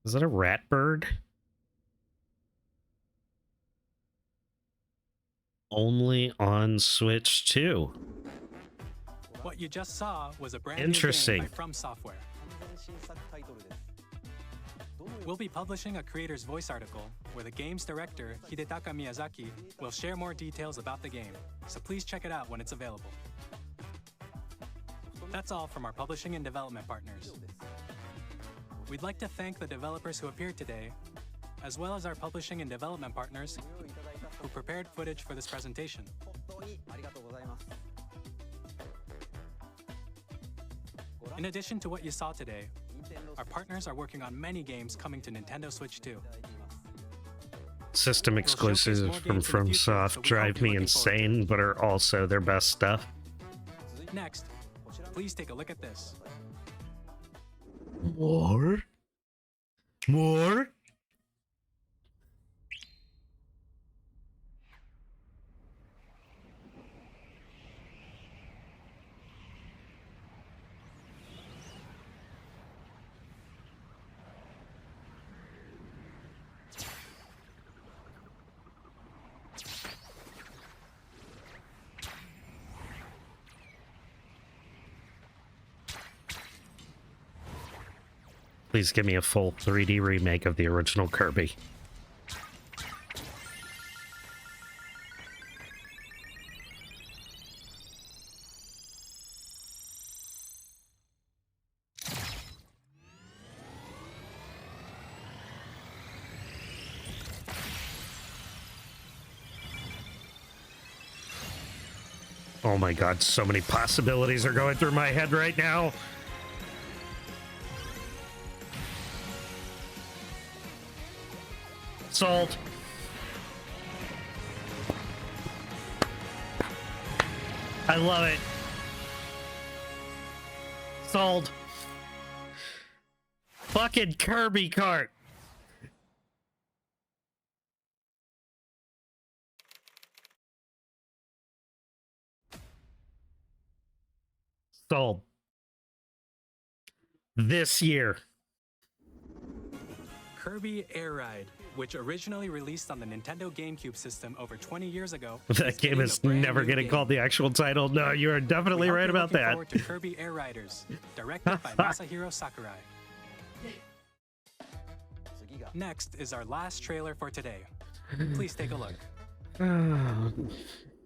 S1: Is that a rat bird? Only on Switch 2.
S3: What you just saw was a brand
S1: Interesting.
S3: new game by From Software. We'll be publishing a creator's voice article where the game's director, Hidetaka Miyazaki, will share more details about the game, so please check it out when it's available. That's all from our publishing and development partners. We'd like to thank the developers who appeared today, as well as our publishing and development partners who prepared footage for this presentation. In addition to what you saw today, our partners are working on many games coming to Nintendo Switch 2.
S1: System exclusives from FromSoft drive me insane, but are also their best stuff.
S3: Next, please take a look at this.
S1: More? More? Please give me a full 3D remake of the original Kirby. Oh my god, so many possibilities are going through my head right now. Sold. I love it. Sold. Fucking Kirby cart. Sold. This year.
S3: Kirby Air Ride, which originally released on the Nintendo GameCube system over 20 years ago.
S1: That game is never getting called the actual title. No, you are definitely right about that.
S3: Forward to Kirby Air Riders, directed by Masahiro Sakurai. Next is our last trailer for today. Please take a look.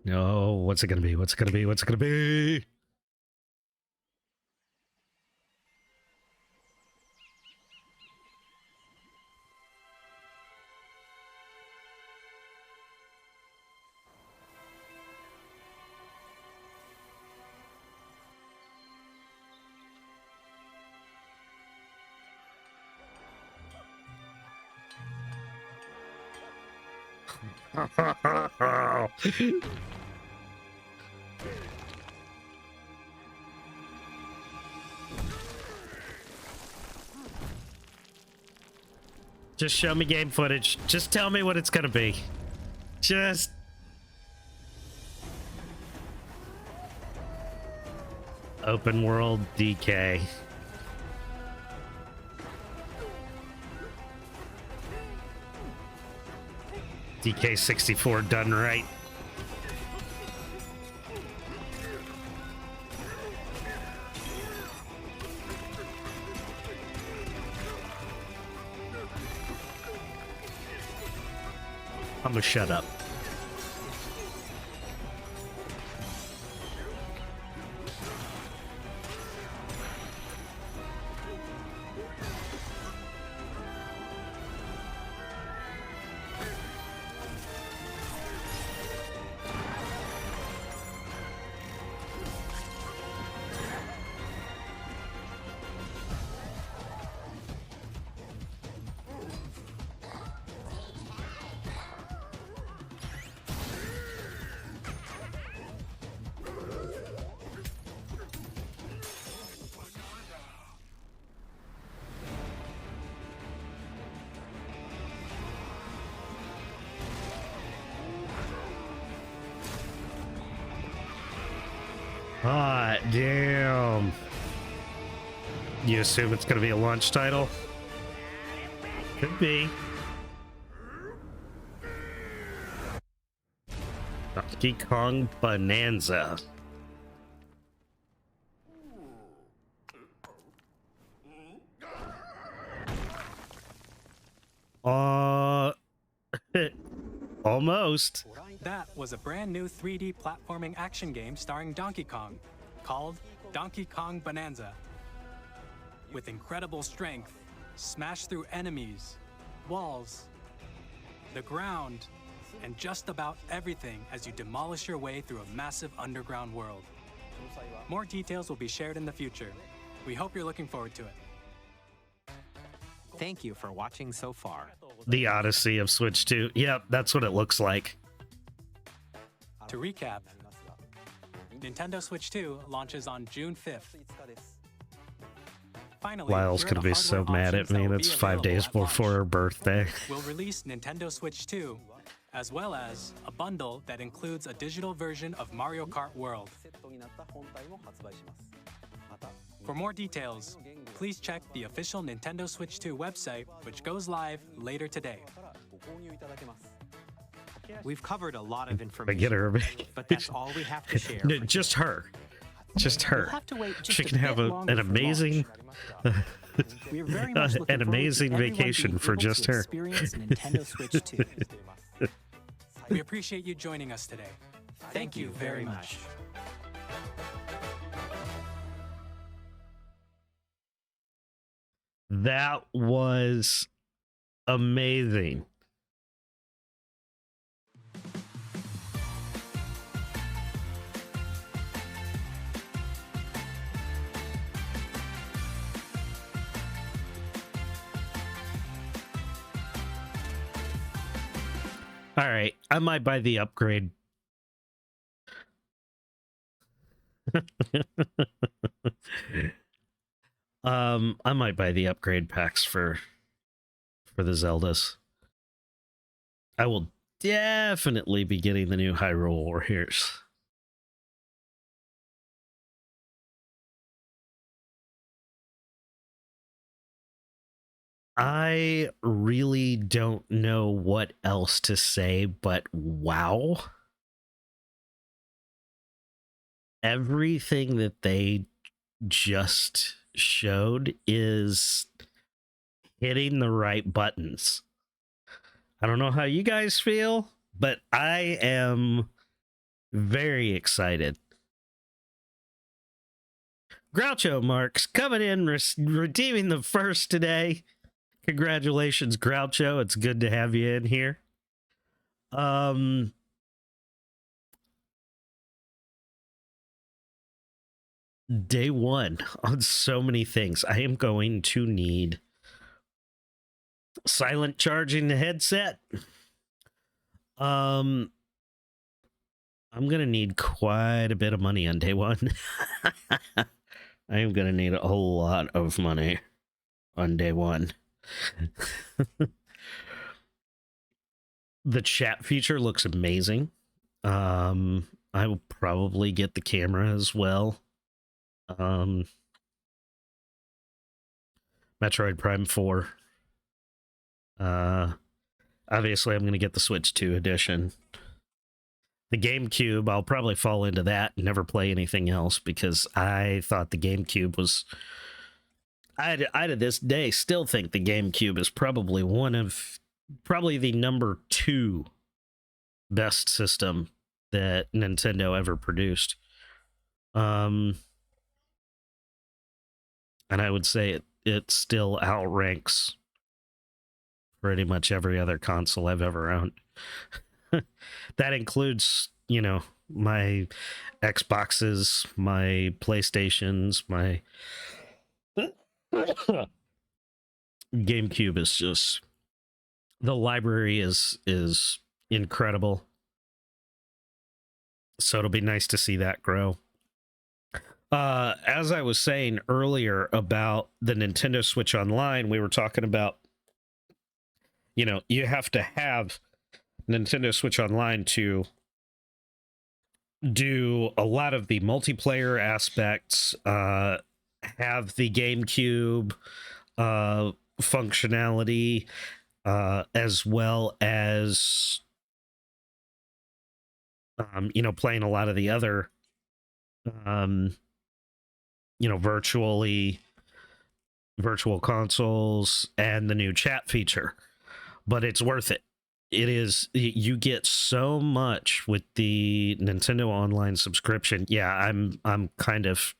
S1: No, what's it gonna be? What's it gonna be? What's it gonna be? Just show me game footage. Just tell me what it's gonna be. Just... Open world DK. DK64 done right. I'm gonna shut up. Hot damn. You assume it's going to be a launch title? Could be. Donkey Kong Bonanza. Almost.
S3: That was a brand new 3D platforming action game starring Donkey Kong, called Donkey Kong Bonanza. With incredible strength, smash through enemies, walls, the ground, and just about everything as you demolish your way through a massive underground world. More details will be shared in the future. We hope you're looking forward to it.
S5: Thank you for watching so far.
S1: The Odyssey of Switch 2. Yep, that's what it looks like.
S3: To recap, Nintendo Switch 2 launches on June 5th. Finally,
S1: Lyle's
S3: here are
S1: gonna
S3: the
S1: be so
S3: hardware
S1: mad at
S3: options that
S1: me.
S3: will
S1: That's
S3: be
S1: 5 days
S3: available at
S1: before her birthday.
S3: We'll release Nintendo Switch 2, as well as a bundle that includes a digital version of Mario Kart World. For more details, please check the official Nintendo Switch 2 website, which goes live later today.
S5: We've covered a lot of
S1: I
S5: information,
S1: get her.
S5: but that's all we have to share.
S1: No, just her. Just her.
S4: You'll have to wait just
S1: She
S4: a
S1: can have
S4: bit longer
S1: an
S4: for
S1: amazing,
S4: We're very much looking
S1: an
S4: forward to
S1: amazing
S4: everyone
S1: vacation
S4: being
S1: for
S4: able to
S1: just her.
S4: experience Nintendo Switch 2.
S3: We appreciate you joining us today. Thank you very much.
S1: That was amazing. All right, I might buy the upgrade. I might buy the upgrade packs for the Zeldas. I will definitely be getting the new Hyrule Warriors. I really don't know what else to say, but wow. Everything that they just showed is hitting the right buttons. I don't know how you guys feel, but I am very excited. Groucho Marks coming in, redeeming the first today. Congratulations, Groucho. It's good to have you in here. Day one on so many things. I am going to need silent charging the headset. I'm gonna need quite a bit of money on day one. I am gonna need a whole lot of money on day one. The chat feature looks amazing. I will probably get the camera as well. Metroid Prime 4. Obviously, I'm going to get the Switch 2 edition. The GameCube, I'll probably fall into that and never play anything else because I thought the GameCube was... I to this day still think the GameCube is probably probably the number 2 best system that Nintendo ever produced. And I would say it still outranks pretty much every other console I've ever owned. That includes, my Xboxes, my PlayStations, my GameCube is just... The library is incredible. So it'll be nice to see that grow. As I was saying earlier about the Nintendo Switch Online, we were talking about, you have to have Nintendo Switch Online to do a lot of the multiplayer aspects, have the GameCube functionality, as well as, playing a lot of the other, virtual consoles and the new chat feature. But it's worth it. It is, you get so much with the Nintendo Online subscription. Yeah, I'm kind of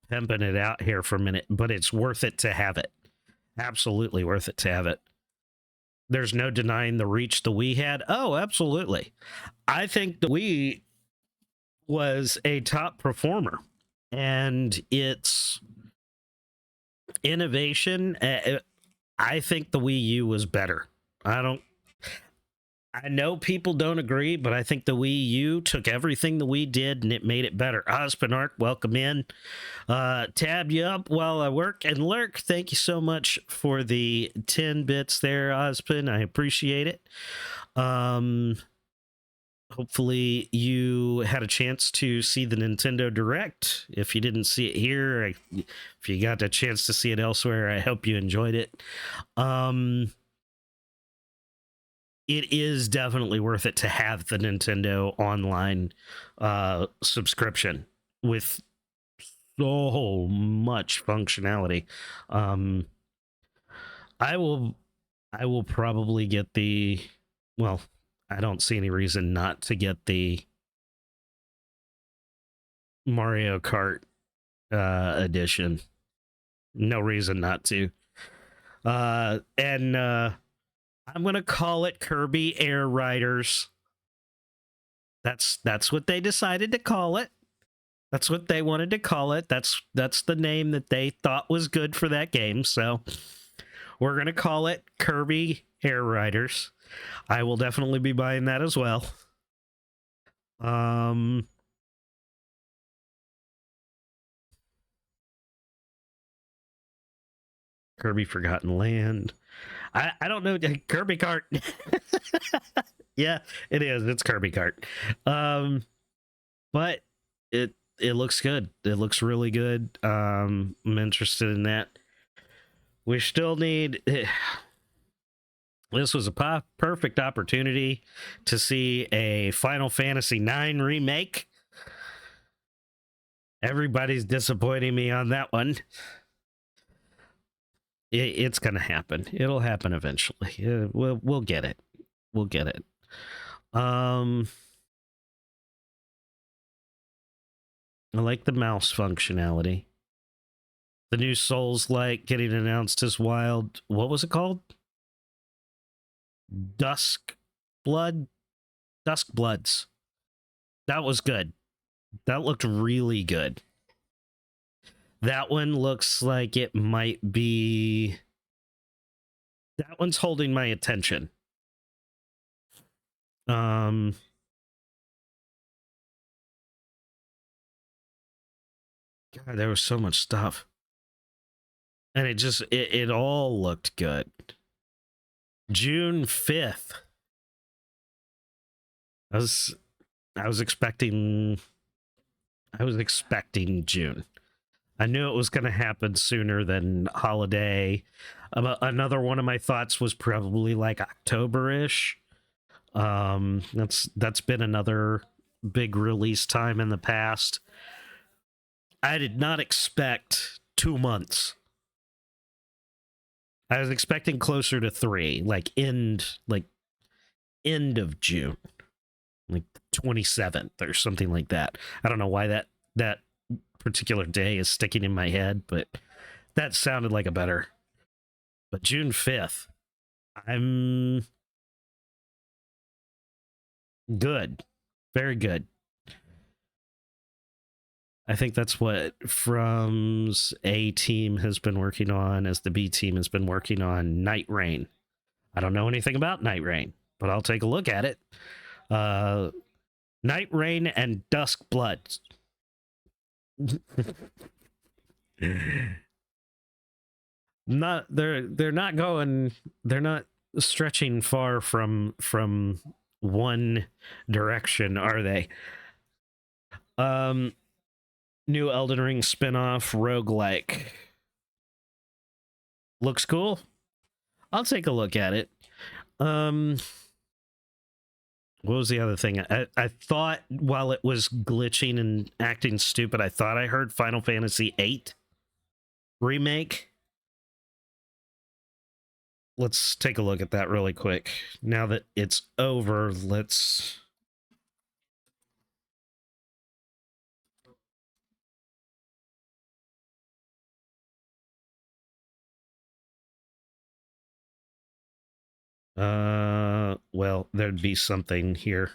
S1: pimping it out here for a minute, but it's worth it to have it. Absolutely worth it to have it. There's no denying the reach the Wii had. Oh, absolutely. I think the Wii was a top performer, and its innovation, I think the Wii U was better. I know people don't agree, but I think the Wii U took everything the Wii did and it made it better. Ospinark, welcome in. Tab you up while I work and lurk. Thank you so much for the 10 bits there, Ospin. I appreciate it. Hopefully you had a chance to see the Nintendo Direct. If you didn't see it here, if you got a chance to see it elsewhere, I hope you enjoyed it. It is definitely worth it to have the Nintendo Online subscription with so much functionality. I will probably get the, well, I don't see any reason not to get the Mario Kart edition. No reason not to. And I'm gonna call it Kirby Air Riders. That's what they decided to call it. That's what they wanted to call it. That's the name that they thought was good for that game. So we're gonna call it Kirby Air Riders. I will definitely be buying that as well. Kirby Forgotten Land. I don't know. Kirby Kart. Yeah, it is. It's Kirby Kart. But it looks good. It looks really good. I'm interested in that. We still need. This was a perfect opportunity to see a Final Fantasy IX remake. Everybody's disappointing me on that one. It's gonna happen. It'll happen eventually. We'll get it. We'll get it. I like the mouse functionality. The new Souls-like getting announced as wild. What was it called? Dusk Bloods. That was good. That looked really good. That one looks like it might be... That one's holding my attention. God, there was so much stuff. And it all looked good. June 5th. I was expecting June. I knew it was going to happen sooner than holiday. Another one of my thoughts was probably like October-ish. That's been another big release time in the past. I did not expect 2 months. I was expecting closer to 3, like end of June, like 27th or something like that. I don't know why that particular day is sticking in my head, but that sounded like a better. But June 5th, I'm good, very good. I think that's what From's A team has been working on, as the B team has been working on Night Rain. I don't know anything about Night Rain, but I'll take a look at it. Night Rain and Dusk Blood. They're not stretching far from one direction, are they? New Elden Ring spin-off roguelike. Looks cool. I'll take a look at it. What was the other thing? I thought while it was glitching and acting stupid, I thought I heard Final Fantasy VIII remake. Let's take a look at that really quick. Now that it's over, let's... Well, there'd be something here.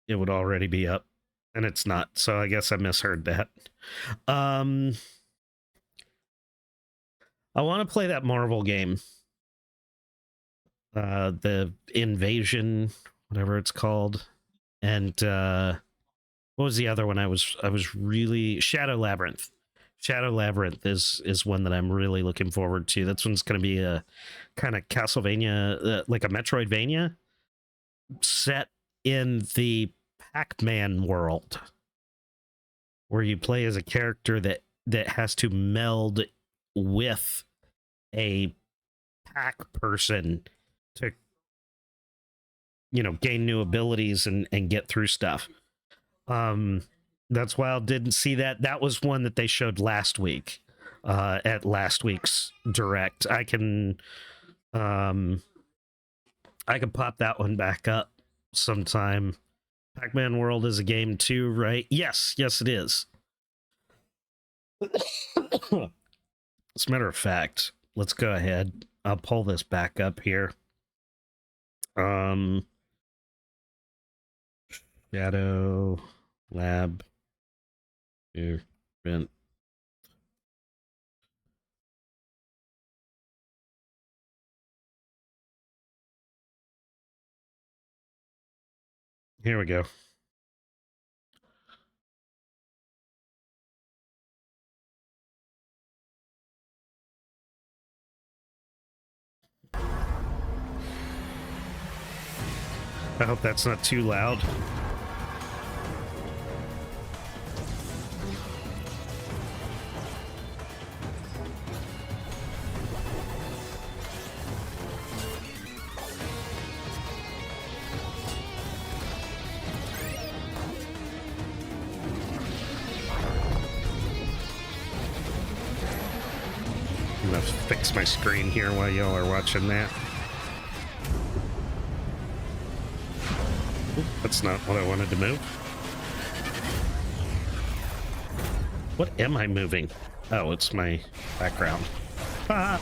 S1: It would already be up, and it's not, so I guess I misheard that. I want to play that Marvel game. The Invasion, whatever it's called. And what was the other one I was really Shadow Labyrinth. Shadow Labyrinth is one that I'm really looking forward to. That one's going to be a kind of Castlevania, like a Metroidvania set in the Pac-Man world, where you play as a character that has to meld with a pack person to, gain new abilities and get through stuff. That's why I didn't see that. That was one that they showed last week, at last week's direct. I can pop that one back up sometime. Pac-Man World is a game too, right? Yes, it is. As a matter of fact, let's go ahead. I'll pull this back up here. Shadow Lab event. Here we go. I hope that's not too loud. I'm gonna fix my screen here while y'all are watching that. That's not what I wanted to move. What am I moving? Oh, it's my background. Ah!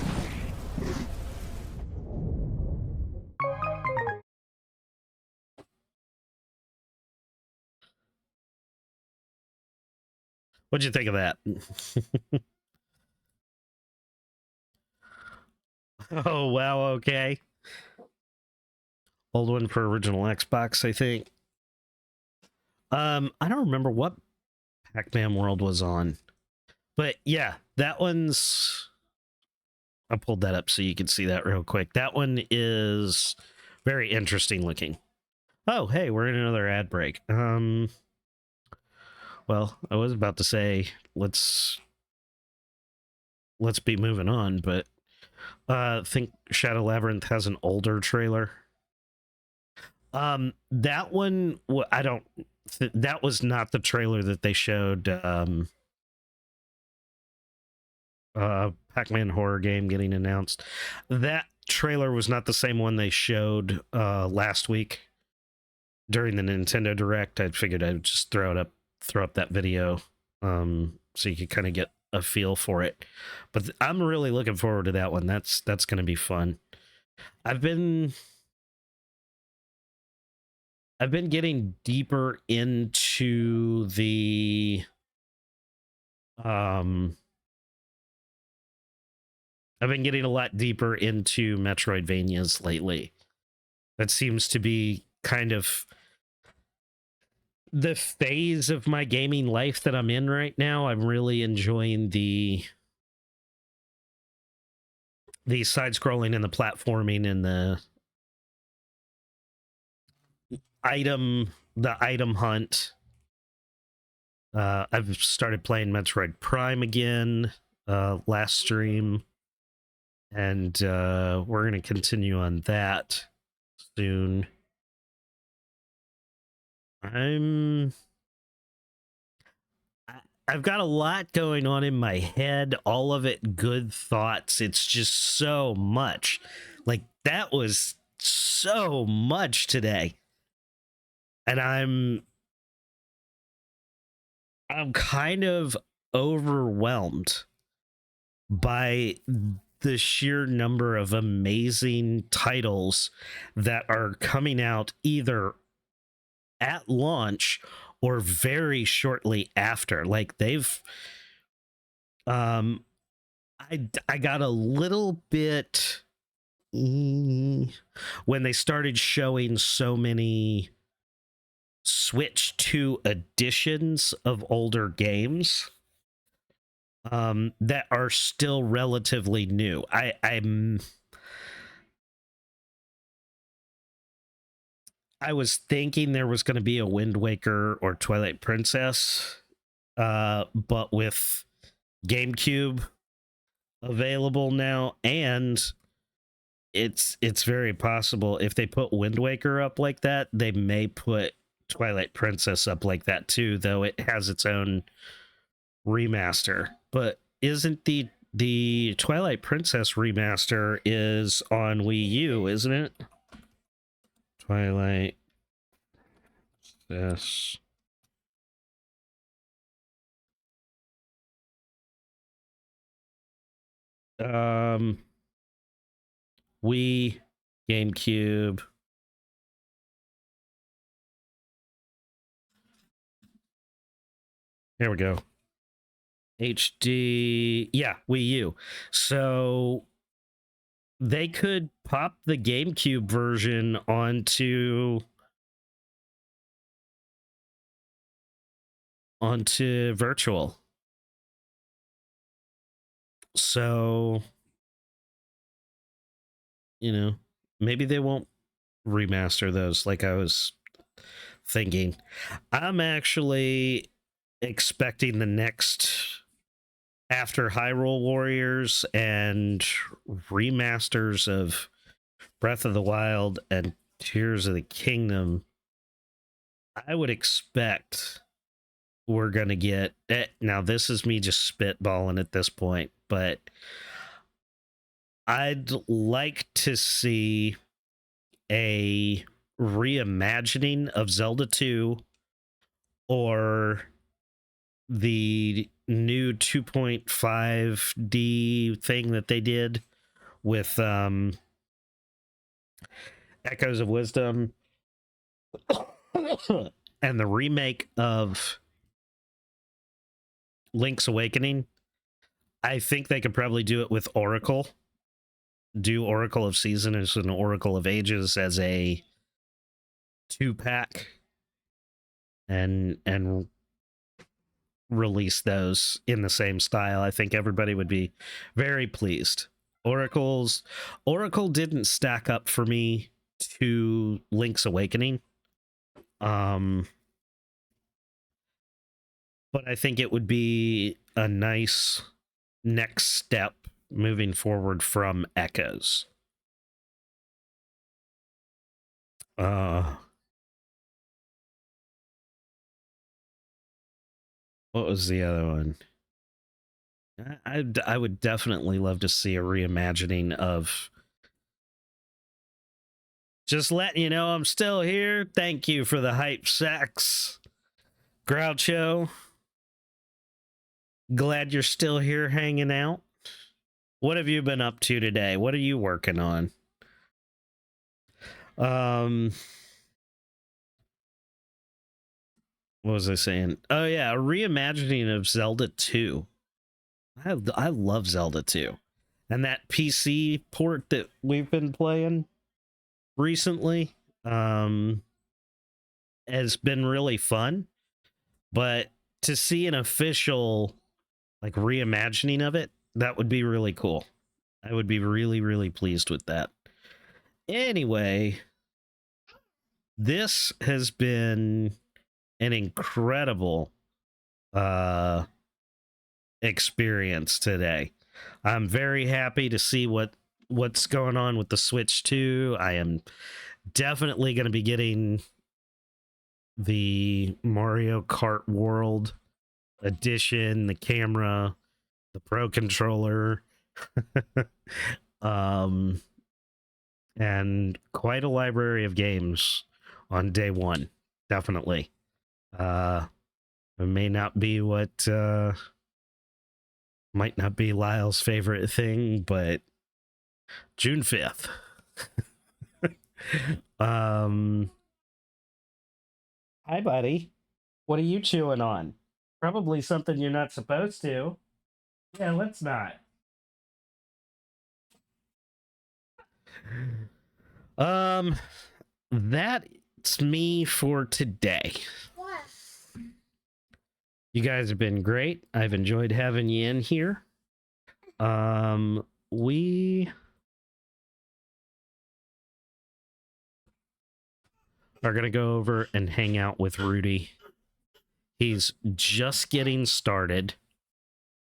S1: What'd you think of that? Oh, wow, okay. Old one for original Xbox, I think. I don't remember what Pac-Man World was on. But yeah, that one's... I pulled that up so you can see that real quick. That one is very interesting looking. Oh, hey, we're in another ad break. Well, I was about to say let's be moving on, but I think Shadow Labyrinth has an older trailer. That one, I don't. That was not the trailer that they showed. Pac-Man horror game getting announced. That trailer was not the same one they showed last week during the Nintendo Direct. I figured I'd just throw up that video, so you could kind of get a feel for it. But I'm really looking forward to that one. That's going to be fun. I've been getting deeper into the I've been getting a lot deeper into Metroidvanias lately. That seems to be kind of the phase of my gaming life that I'm in right now. I'm really enjoying the side-scrolling and the platforming and the item hunt. I've started playing Metroid Prime again last stream, and we're going to continue on that soon. I've got a lot going on in my head, all of it good thoughts. It's just so much. Like, that was so much today. And I'm kind of overwhelmed by the sheer number of amazing titles that are coming out either at launch or very shortly after. Like they've I got a little bit when they started showing so many Switch 2 editions of older games that are still relatively new. I was thinking there was going to be a Wind Waker or Twilight Princess, but with GameCube available now, and it's very possible if they put Wind Waker up like that, they may put Twilight Princess up like that too, though it has its own remaster. But isn't the Twilight Princess remaster is on Wii U, isn't it? Twilight Princess. Wii, GameCube. There we go. HD, yeah, Wii U. So they could pop the GameCube version onto virtual. So, you know, maybe they won't remaster those like I was thinking. I'm actually expecting the next, after Hyrule Warriors and remasters of Breath of the Wild and Tears of the Kingdom, I would expect we're going to get now this is me just spitballing at this point, but I'd like to see a reimagining of Zelda 2 or the new 2.5D thing that they did with Echoes of Wisdom and the remake of Link's Awakening. I think they could probably do it with Oracle. Do Oracle of Seasons and Oracle of Ages as a 2-pack and release those in the same style. I think everybody would be very pleased. Oracle didn't stack up for me to Link's Awakening. But I think it would be a nice next step moving forward from Echoes. What was the other one? I would definitely love to see a reimagining of Just letting you know I'm still here. Thank you for the hype sex, Groucho. Glad you're still here hanging out. What have you been up to today? What are you working on? What was I saying? Oh yeah, a reimagining of Zelda 2. I love Zelda 2. And that PC port that we've been playing recently has been really fun. But to see an official like reimagining of it, that would be really cool. I would be really, really pleased with that. Anyway, this has been an incredible experience today. I'm very happy to see what's going on with the Switch 2. I am definitely going to be getting the Mario Kart World edition, the camera, the Pro controller, and quite a library of games on day one. Definitely. It may not be what Might not be Lyle's favorite thing, but June 5th. Hi, buddy. What are you chewing on? Probably something you're not supposed to. Yeah, let's not. That's me for today. You guys have been great. I've enjoyed having you in here. We are going to go over and hang out with Rudy. He's just getting started,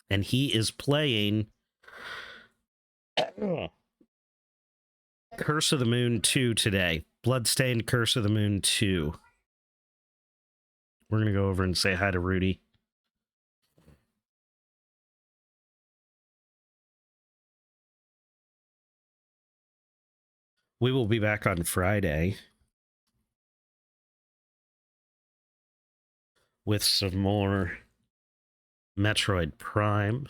S1: and he is playing Curse of the Moon 2 today. Bloodstained Curse of the Moon 2. We're going to go over and say hi to Rudy. We will be back on Friday with some more Metroid Prime.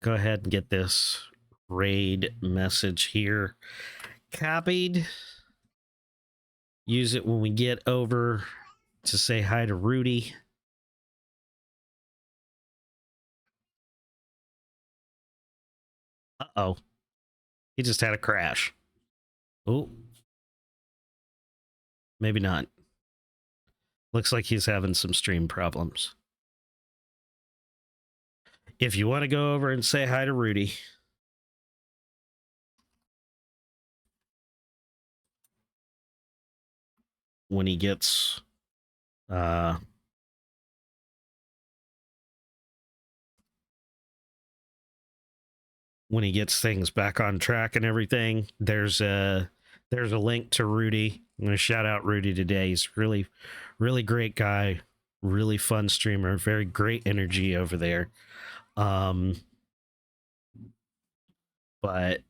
S1: Go ahead and get this raid message here copied. Use it when we get over to say hi to Rudy. Uh-oh. He just had a crash. Oh. Maybe not. Looks like he's having some stream problems. If you want to go over and say hi to Rudy, when he gets things back on track and everything, there's a link to Rudy. I'm going to shout out Rudy today. He's really, really great guy, really fun streamer, very great energy over there. But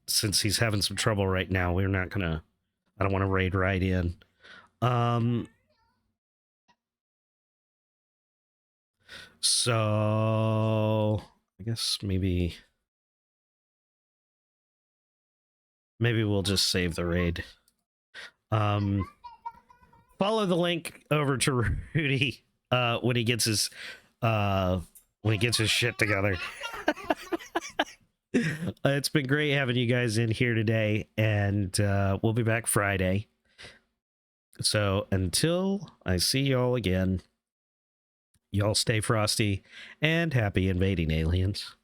S1: since he's having some trouble right now, I don't want to raid right in. So I guess maybe we'll just save the raid. Follow the link over to Rudy when he gets his shit together. It's been great having you guys in here today, and we'll be back Friday. So until I see y'all again, y'all stay frosty and happy invading aliens.